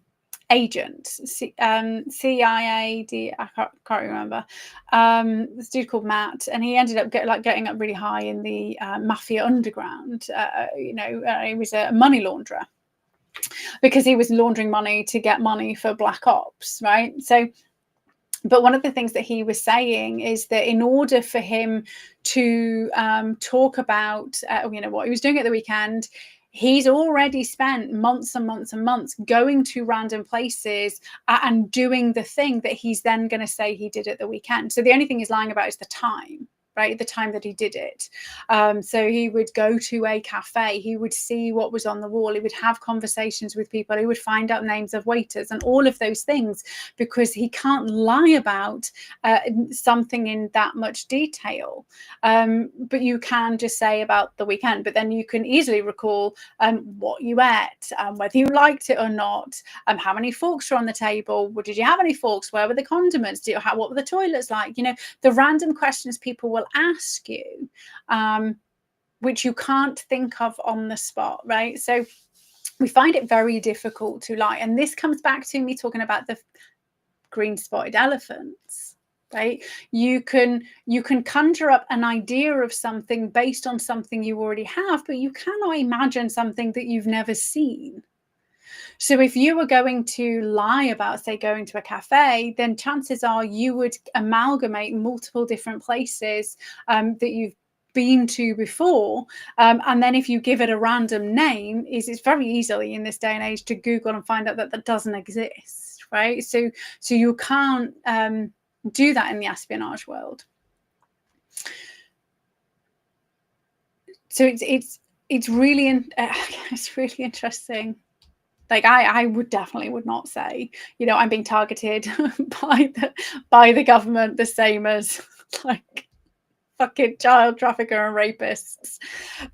agent, CIA, I can't remember. This dude called Matt, and he ended up getting up really high in the mafia underground. He was a money launderer, because he was laundering money to get money for black ops, right? So, but one of the things that he was saying is that in order for him to talk about, what he was doing at the weekend, he's already spent months and months and months going to random places and doing the thing that he's then going to say he did at the weekend. So the only thing he's lying about is the time. Right, the time that he did it. So he would go to a cafe, he would see what was on the wall, he would have conversations with people, he would find out names of waiters and all of those things, because he can't lie about something in that much detail. But you can just say about the weekend, but then you can easily recall what you ate, whether you liked it or not, how many forks were on the table, did you have any forks, where were the condiments, what were the toilets like, the random questions people will ask you, which you can't think of on the spot, right? So we find it very difficult to lie. And this comes back to me talking about the green spotted elephants, right? You can conjure up an idea of something based on something you already have, but you cannot imagine something that you've never seen. So if you were going to lie about, say, going to a cafe, then chances are you would amalgamate multiple different places that you've been to before, and then if you give it a random name, it's very easily in this day and age to Google and find out that that doesn't exist, right? So you can't do that in the espionage world. So it's really interesting. Like I would not say, I'm being targeted by the government the same as like fucking child trafficker and rapists,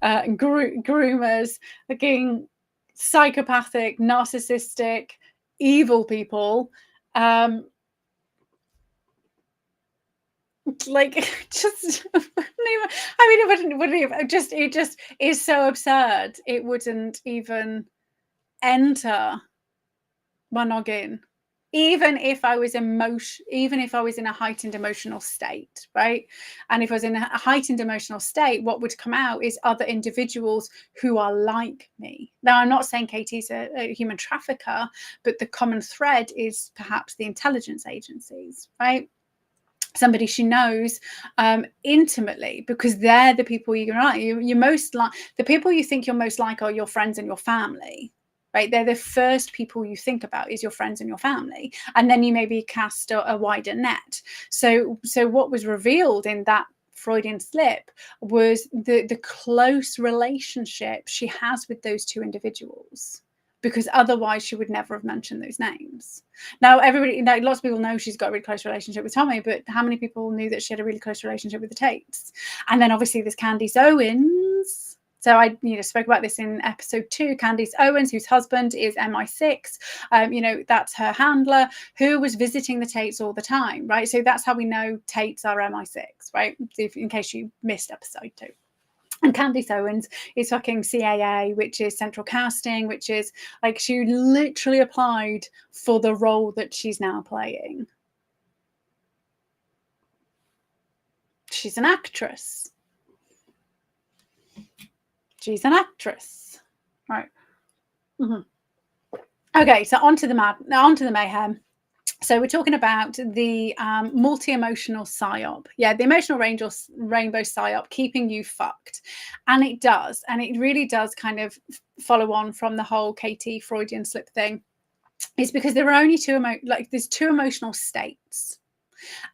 and groomers, fucking psychopathic, narcissistic, evil people. Like just, it just is so absurd. It wouldn't even enter my noggin, even if I was in a heightened emotional state, right? And if I was in a heightened emotional state, what would come out is other individuals who are like me. Now, I'm not saying Katie's a human trafficker, but the common thread is perhaps the intelligence agencies, right? Somebody she knows intimately, because they're the people you're like. You're most like, the people you think you're most like are your friends and your family. Right? They're the first people you think about is your friends and your family. And then you maybe cast a wider net. So what was revealed in that Freudian slip was the close relationship she has with those two individuals, because otherwise she would never have mentioned those names. Now, lots of people know she's got a really close relationship with Tommy, but how many people knew that she had a really close relationship with the Tates? And then obviously there's Candice Owens. So I spoke about this in episode 2, Candice Owens, whose husband is MI6. That's her handler, who was visiting the Tates all the time, right? So that's how we know Tates are MI6, right? In case you missed episode 2. And Candice Owens is fucking CAA, which is central casting, which is like she literally applied for the role that she's now playing. She's an actress. She's an actress, right? Mm-hmm. Okay, so on to the mayhem. So we're talking about the multi-emotional PsyOp. Yeah, the emotional rainbow PsyOp, keeping you fucked. And it does. And it really does kind of follow on from the whole Katie Freudian slip thing. It's because there are only there's two emotional states.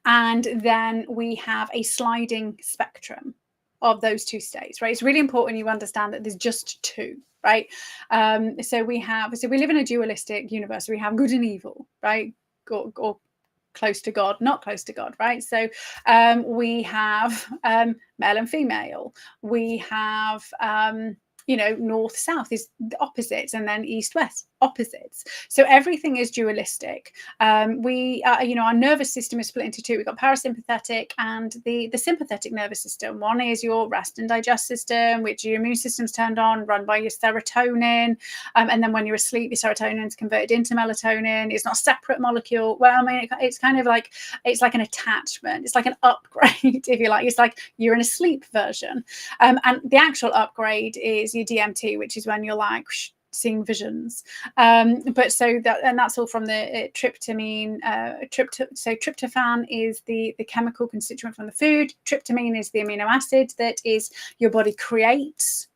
And then we have a sliding spectrum of those two states, right? It's really important you understand that there's just two, right? So we live in a dualistic universe. We have good and evil, right? Or close to God, not close to God, right? So we have male and female. We have north south is the opposites, and then east west opposites. So everything is dualistic. We our nervous system is split into two. We've got parasympathetic and the sympathetic nervous system. One is your rest and digest system, which your immune system's turned on, run by your serotonin, and then when you're asleep, your serotonin is converted into melatonin. It's not a separate molecule. Well, I mean, it's kind of like, it's like an attachment. It's like an upgrade, if you like. It's like you're in a sleep version, and the actual upgrade is your DMT, which is when you're like seeing visions. But so that's all from the tryptamine. So tryptophan is the chemical constituent from the food. Tryptamine is the amino acid that is your body creates.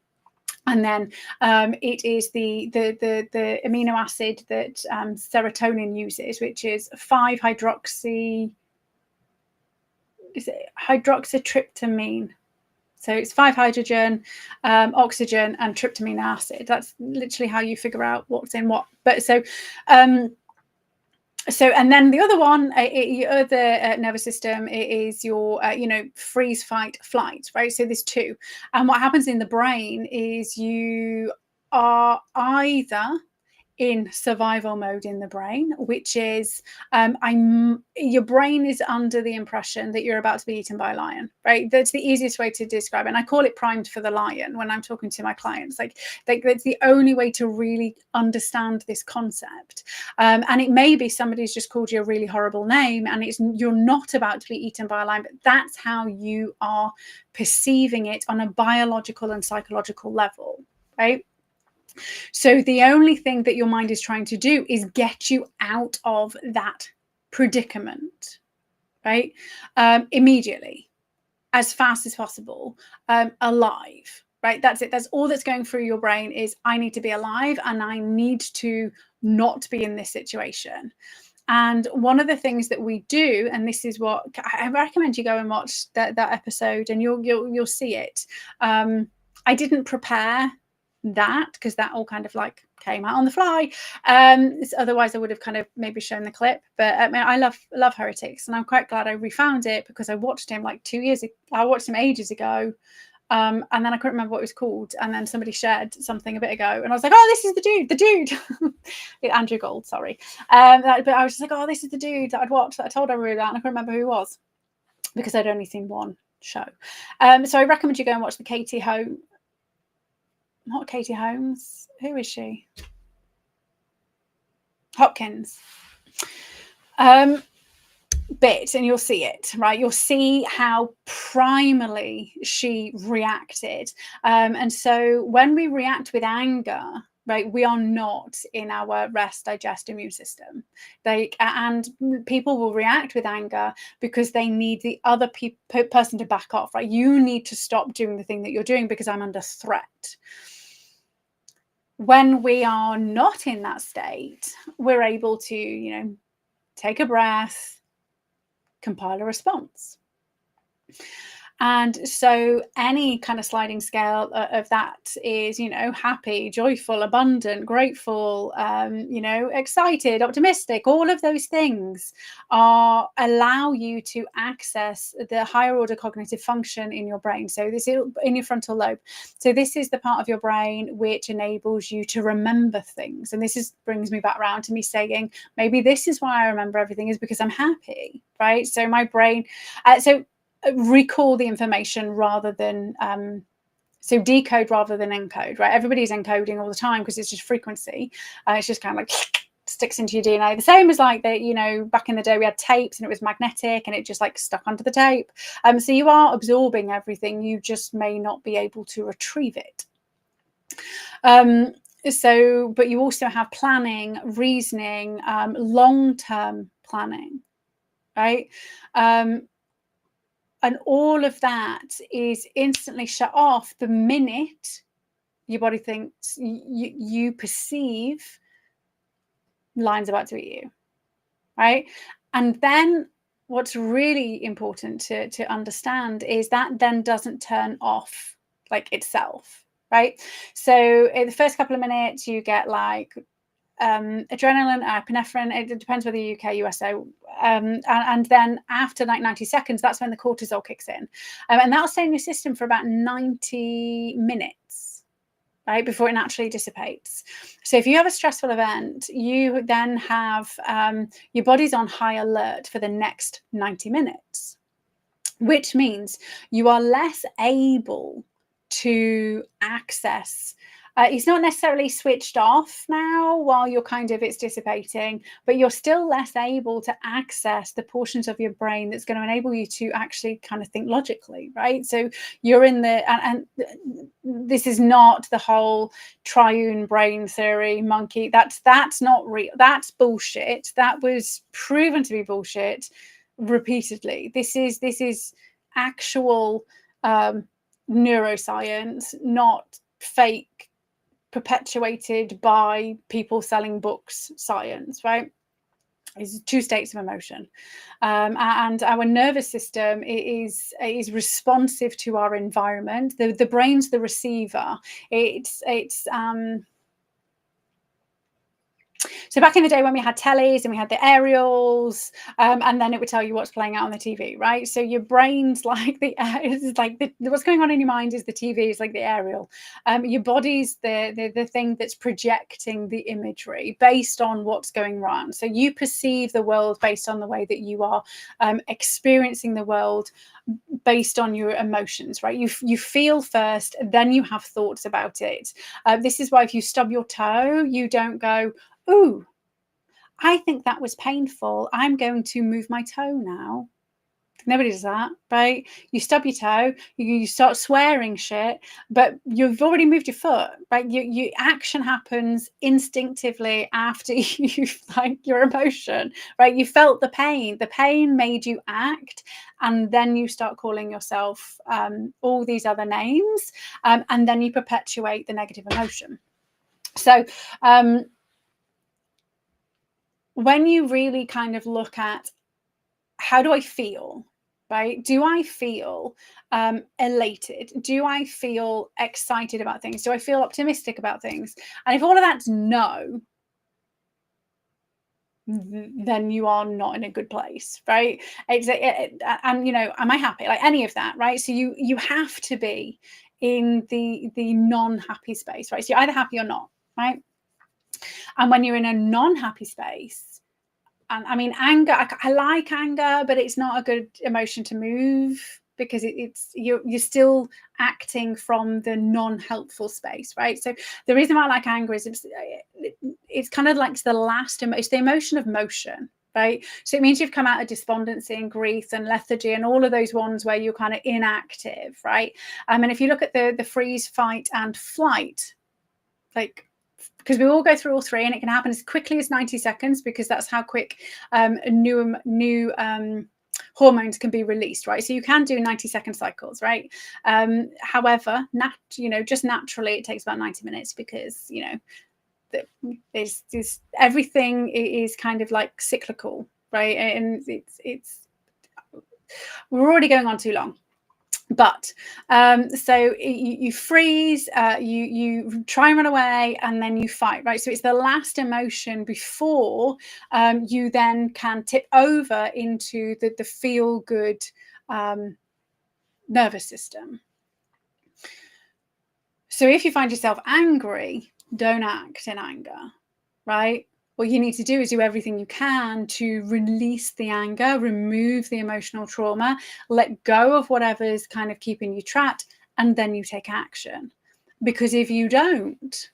And then it is the amino acid that serotonin uses, which is 5-hydroxytryptamine. So it's 5 hydrogen, oxygen, and tryptamine acid. That's literally how you figure out what's in what. But and then the other one, your other nervous system is your, freeze, fight, flight, right? So there's two. And what happens in the brain is you are either in survival mode in the brain, which is your brain is under the impression that you're about to be eaten by a lion, right? That's the easiest way to describe it. And I call it primed for the lion when I'm talking to my clients. Like that's the only way to really understand this concept. And it may be somebody's just called you a really horrible name and you're not about to be eaten by a lion, but that's how you are perceiving it on a biological and psychological level, right? So the only thing that your mind is trying to do is get you out of that predicament, right? Immediately, as fast as possible, alive, right? That's it. That's all that's going through your brain is I need to be alive and I need to not be in this situation. And one of the things that we do, and this is what I recommend you go and watch that episode, and you'll see it. I didn't prepare that because that all kind of like came out on the fly. Otherwise I would have kind of maybe shown the clip, but I mean, I love Heretics, and I'm quite glad I refound it because I watched him like 2 years ago. I watched him ages ago, and then I couldn't remember what it was called, and then somebody shared something a bit ago and I was like, oh, this is the dude Andrew Gold, sorry. But I was just like, oh, this is the dude that I'd watched, that I told everyone about, and I couldn't remember who he was because I'd only seen one show. So I recommend you go and watch the not Katie Holmes. Who is she? Hopkins. Bit, and you'll see it, right? You'll see how primally she reacted. And so when we react with anger, right, we are not in our rest, digest, immune system. And people will react with anger because they need the other person to back off, right? You need to stop doing the thing that you're doing because I'm under threat. When we are not in that state, we're able to, take a breath, compile a response. And so any kind of sliding scale of that is, happy, joyful, abundant, grateful, excited, optimistic. All of those things allow you to access the higher order cognitive function in your brain. So this is in your frontal lobe. So this is the part of your brain which enables you to remember things. And this brings me back around to me saying, maybe this is why I remember everything, is because I'm happy, right? So my brain, recall the information rather than so decode rather than encode, right? Everybody's encoding all the time because it's just frequency. It's just kind of like sticks into your DNA. The same as like back in the day we had tapes and it was magnetic and it just like stuck onto the tape. So you are absorbing everything, you just may not be able to retrieve it. But you also have planning, reasoning, long-term planning, right? And all of that is instantly shut off the minute your body thinks you perceive lion's about to eat you, right? And then what's really important to understand is that then doesn't turn off like itself, right? So in the first couple of minutes, you get like adrenaline, epinephrine. It depends whether UK, USA, and then after like 90 seconds, that's when the cortisol kicks in, and that'll stay in your system for about 90 minutes, right, before it naturally dissipates. So if you have a stressful event, you then have your body's on high alert for the next 90 minutes, which means you are less able to access. It's not necessarily switched off now while it's dissipating, but you're still less able to access the portions of your brain that's going to enable you to actually kind of think logically, right? So you're in and this is not the whole triune brain theory monkey. That's not real. That's bullshit. That was proven to be bullshit repeatedly. This is actual neuroscience, not fake, perpetuated by people selling books science, right? It's two states of emotion, and our nervous system is responsive to our environment. The brain's the receiver. It's So back in the day when we had tellies and we had the aerials, and then it would tell you what's playing out on the TV, right? So your brain's like it's like what's going on in your mind is the TV, is like the aerial. Your body's the thing that's projecting the imagery based on what's going on. So you perceive the world based on the way that you are experiencing the world, based on your emotions, right? You feel first, then you have thoughts about it. This is why if you stub your toe, you don't go, ooh, I think that was painful, I'm going to move my toe now. Nobody does that, right? You stub your toe, you start swearing shit, but you've already moved your foot, right? You action happens instinctively after you've like your emotion, right? You felt the pain made you act, and then you start calling yourself all these other names, and then you perpetuate the negative emotion. So when you really kind of look at how do I feel, right? Do I feel elated? Do I feel excited about things? Do I feel optimistic about things? And if all of that's no, then you are not in a good place, right? And you know, am I happy? Like any of that, right? So you have to be in the non-happy space, right? So you're either happy or not, right? And when you're in a non-happy space, and I mean, anger, I like anger, but it's not a good emotion to move, because you're still acting from the non-helpful space, right? So the reason why I like anger is it's kind of like the last emotion, it's the emotion of motion, right? So it means you've come out of despondency and grief and lethargy and all of those ones where you're kind of inactive, right? And if you look at the freeze, fight, and flight, like, because we all go through all three, and it can happen as quickly as 90 seconds, because that's how quick new hormones can be released, right? So you can do 90-second cycles, right? However, just naturally it takes about 90 minutes, because there's everything is kind of like cyclical, right? And we're already going on too long. But so you freeze, you try and run away, and then you fight, right? So it's the last emotion before you then can tip over into the feel good nervous system. So if you find yourself angry, don't act in anger, right? What you need to do is do everything you can to release the anger, remove the emotional trauma, let go of whatever's kind of keeping you trapped, and then you take action. Because if you don't,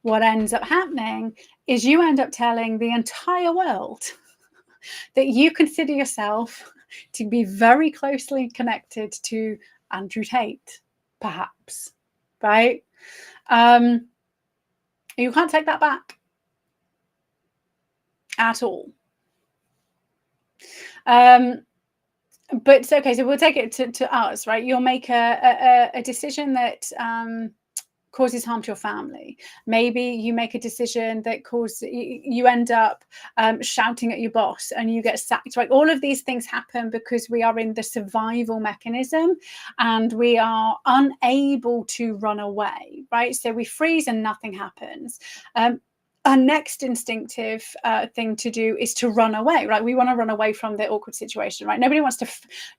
what ends up happening is you end up telling the entire world that you consider yourself to be very closely connected to Andrew Tate, perhaps, right? You can't take that back at all. But it's okay. So we'll take it to us, right? You'll make a decision that causes harm to your family. Maybe you make a decision that you end up shouting at your boss and you get sacked, right? All of these things happen because we are in the survival mechanism and we are unable to run away, right? So we freeze and nothing happens. Our next instinctive thing to do is to run away, right? We want to run away from the awkward situation, right? Nobody wants to,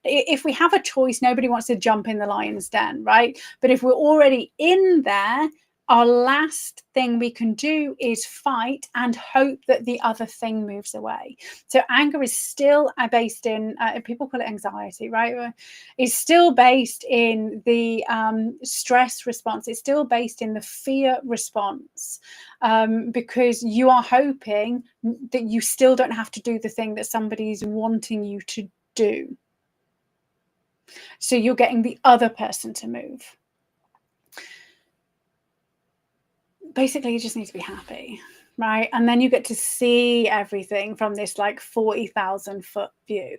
if we have a choice, nobody wants to jump in the lion's den, right? But if we're already in there, our last thing we can do is fight and hope that the other thing moves away. So anger is still based in, people call it anxiety, right? It's still based in the stress response. It's still based in the fear response, because you are hoping that you still don't have to do the thing that somebody's wanting you to do. So you're getting the other person to move. Basically, you just need to be happy, right? And then you get to see everything from this like 40,000 foot view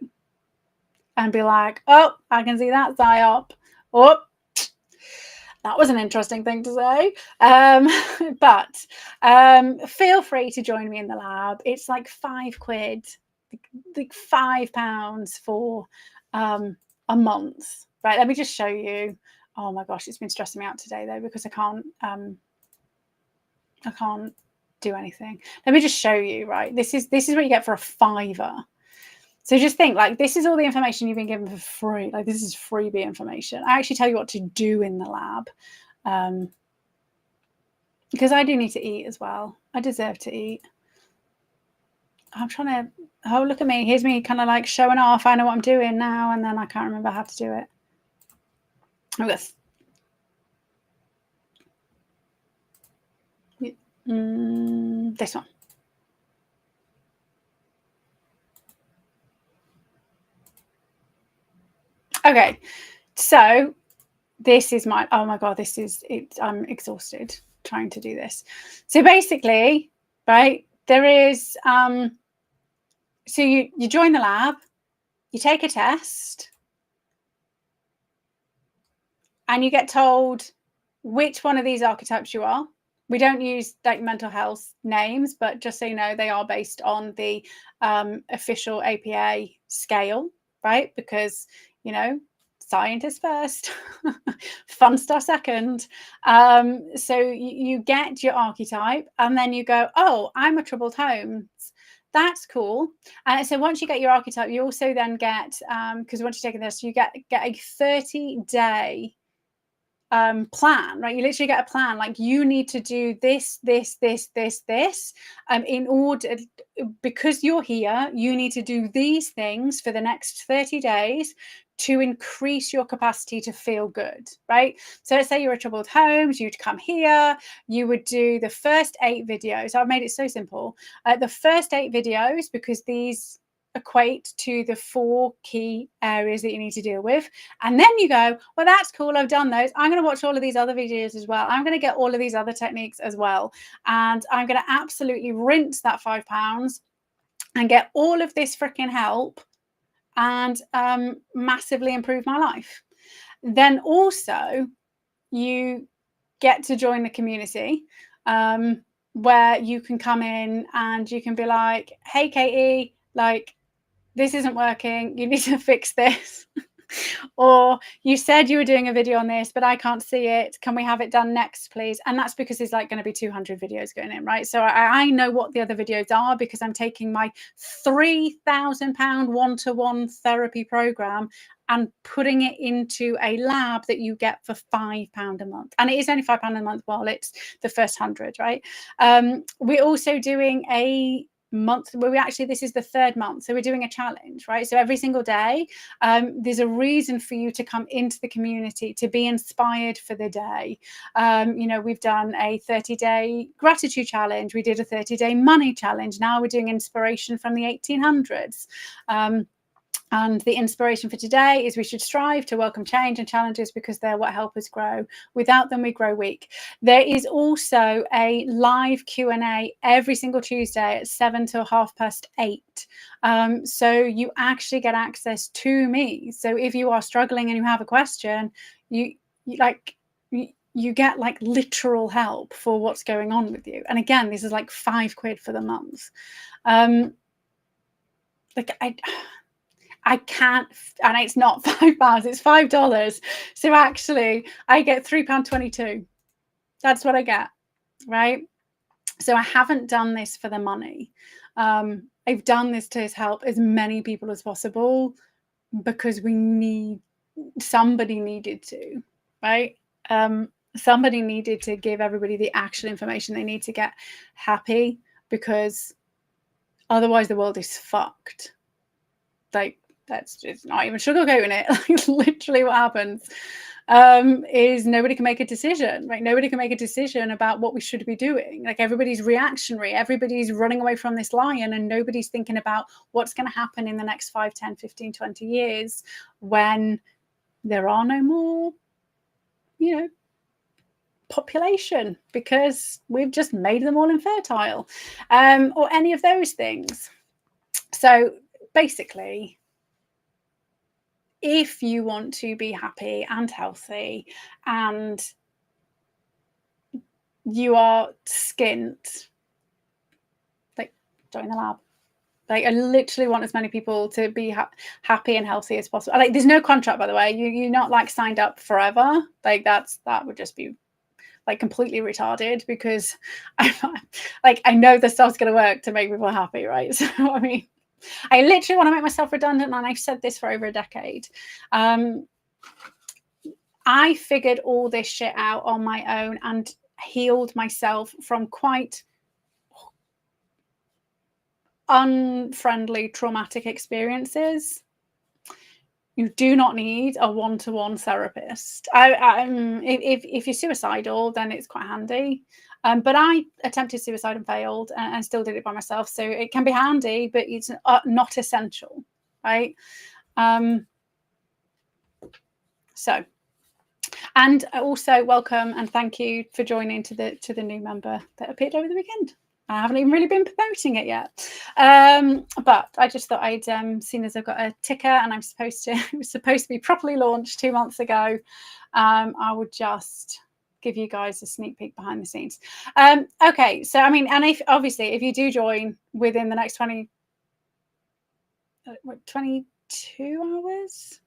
and be like, oh, I can see that PsyOp. Oh, that was an interesting thing to say. But feel free to join me in the lab. It's like £5, like £5 for a month, right? Let me just show you. Oh my gosh, it's been stressing me out today though, because I can't do anything. Let me just show you, right? This is what you get for a £5. So just think, like, this is all the information you've been given for free. Like, this is freebie information. I actually tell you what to do in the lab, because I do need to eat as well. I deserve to eat. I'm trying to, oh, look at me. Here's me kind of like showing off. I know what I'm doing now, and then I can't remember how to do it. Oh, yes. This one. Okay, so this is my, oh my God, this is it. I'm exhausted trying to do this. So basically, right, there is, so you join the lab, you take a test, and you get told which one of these archetypes you are. We don't use like mental health names, but just so you know, they are based on the official APA scale, right? Because, you know, scientists first, fun stuff second. So you get your archetype, and then you go, oh, I'm a troubled Holmes. That's cool. And so once you get your archetype, you also then get, because once you've taken this, you get a 30-day plan, right? You literally get a plan, like you need to do this in order, because you're here, you need to do these things for the next 30 days to increase your capacity to feel good, right? So let's say you're a troubled Holmes, you'd come here, you would do the first 8 videos. I've made it so simple. The first 8 videos, because these equate to the 4 key areas that you need to deal with. And then you go, well, that's cool, I've done those. I'm going to watch all of these other videos as well. I'm going to get all of these other techniques as well. And I'm going to absolutely rinse that £5 and get all of this freaking help and massively improve my life. Then also you get to join the community, where you can come in and you can be like, hey, Katie, like, this isn't working, you need to fix this. Or you said you were doing a video on this, but I can't see it. Can we have it done next, please? And that's because there's like going to be 200 videos going in, right? So I know what the other videos are, because I'm taking my £3,000 one-to-one therapy program and putting it into a lab that you get for £5 a month. And it is only £5 a month while it's the first 100, right? We're also doing a month where this is the 3rd month, so we're doing a challenge, right? So every single day there's a reason for you to come into the community, to be inspired for the day. You know, we've done a 30-day gratitude challenge, we did a 30-day money challenge, now we're doing inspiration from the 1800s. And the inspiration for today is we should strive to welcome change and challenges because they're what help us grow. Without them, we grow weak. There is also a live Q&A every single Tuesday at 7 till 8:30. So you actually get access to me. So if you are struggling and you have a question, you get like literal help for what's going on with you. And again, this is like £5 for the month. I can't, and it's not £5, it's $5. So actually I get £3.22. That's what I get, right? So I haven't done this for the money. I've done this to help as many people as possible, because somebody needed to, right? Somebody needed to give everybody the actual information they need to get happy, because otherwise the world is fucked. Like, that's just not even sugarcoating it. Like, literally what happens is nobody can make a decision, right? Nobody can make a decision about what we should be doing. Like, everybody's reactionary, everybody's running away from this lion, and nobody's thinking about what's going to happen in the next 5, 10, 15, 20 years when there are no more, you know, population, because we've just made them all infertile, or any of those things. So basically, if you want to be happy and healthy and you are skint, like, join the lab. Like, I literally want as many people to be happy and healthy as possible. Like, there's no contract, by the way. You're not like signed up forever. Like, that would just be like completely retarded, because I know the stuff's going to work to make people happy, right? So I mean, I literally want to make myself redundant, and I've said this for over a decade. I figured all this shit out on my own and healed myself from quite unfriendly, traumatic experiences. You do not need a one-to-one therapist. If you're suicidal, then it's quite handy. But I attempted suicide and failed, and still did it by myself. So it can be handy, but it's not essential, right? So, and also welcome and thank you for joining to the new member that appeared over the weekend. I haven't even really been promoting it yet, but I just thought I'd seen as I've got a ticker and I'm supposed to it was supposed to be properly launched 2 months ago. I would just give you guys a sneak peek behind the scenes. Okay, so I mean, and if you do join within the next 22 hours,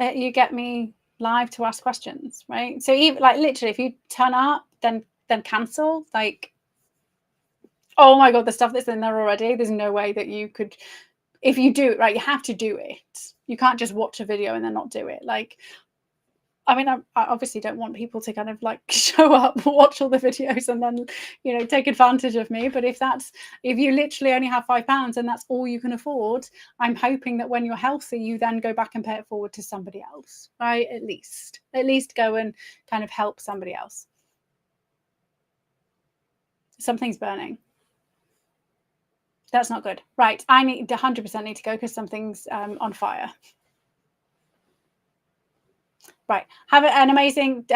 you get me live to ask questions, right? So even like literally, if you turn up, then cancel. Like, oh my god, the stuff that's in there already. There's no way that you could, if you do it right, you have to do it. You can't just watch a video and then not do it. Like, I mean, I obviously don't want people to kind of like show up, watch all the videos, and then, you know, take advantage of me. But if you literally only have £5 and that's all you can afford, I'm hoping that when you're healthy, you then go back and pay it forward to somebody else, right? At least go and kind of help somebody else. Something's burning. That's not good. Right. I 100% need to go because something's on fire. Right. Have an amazing day.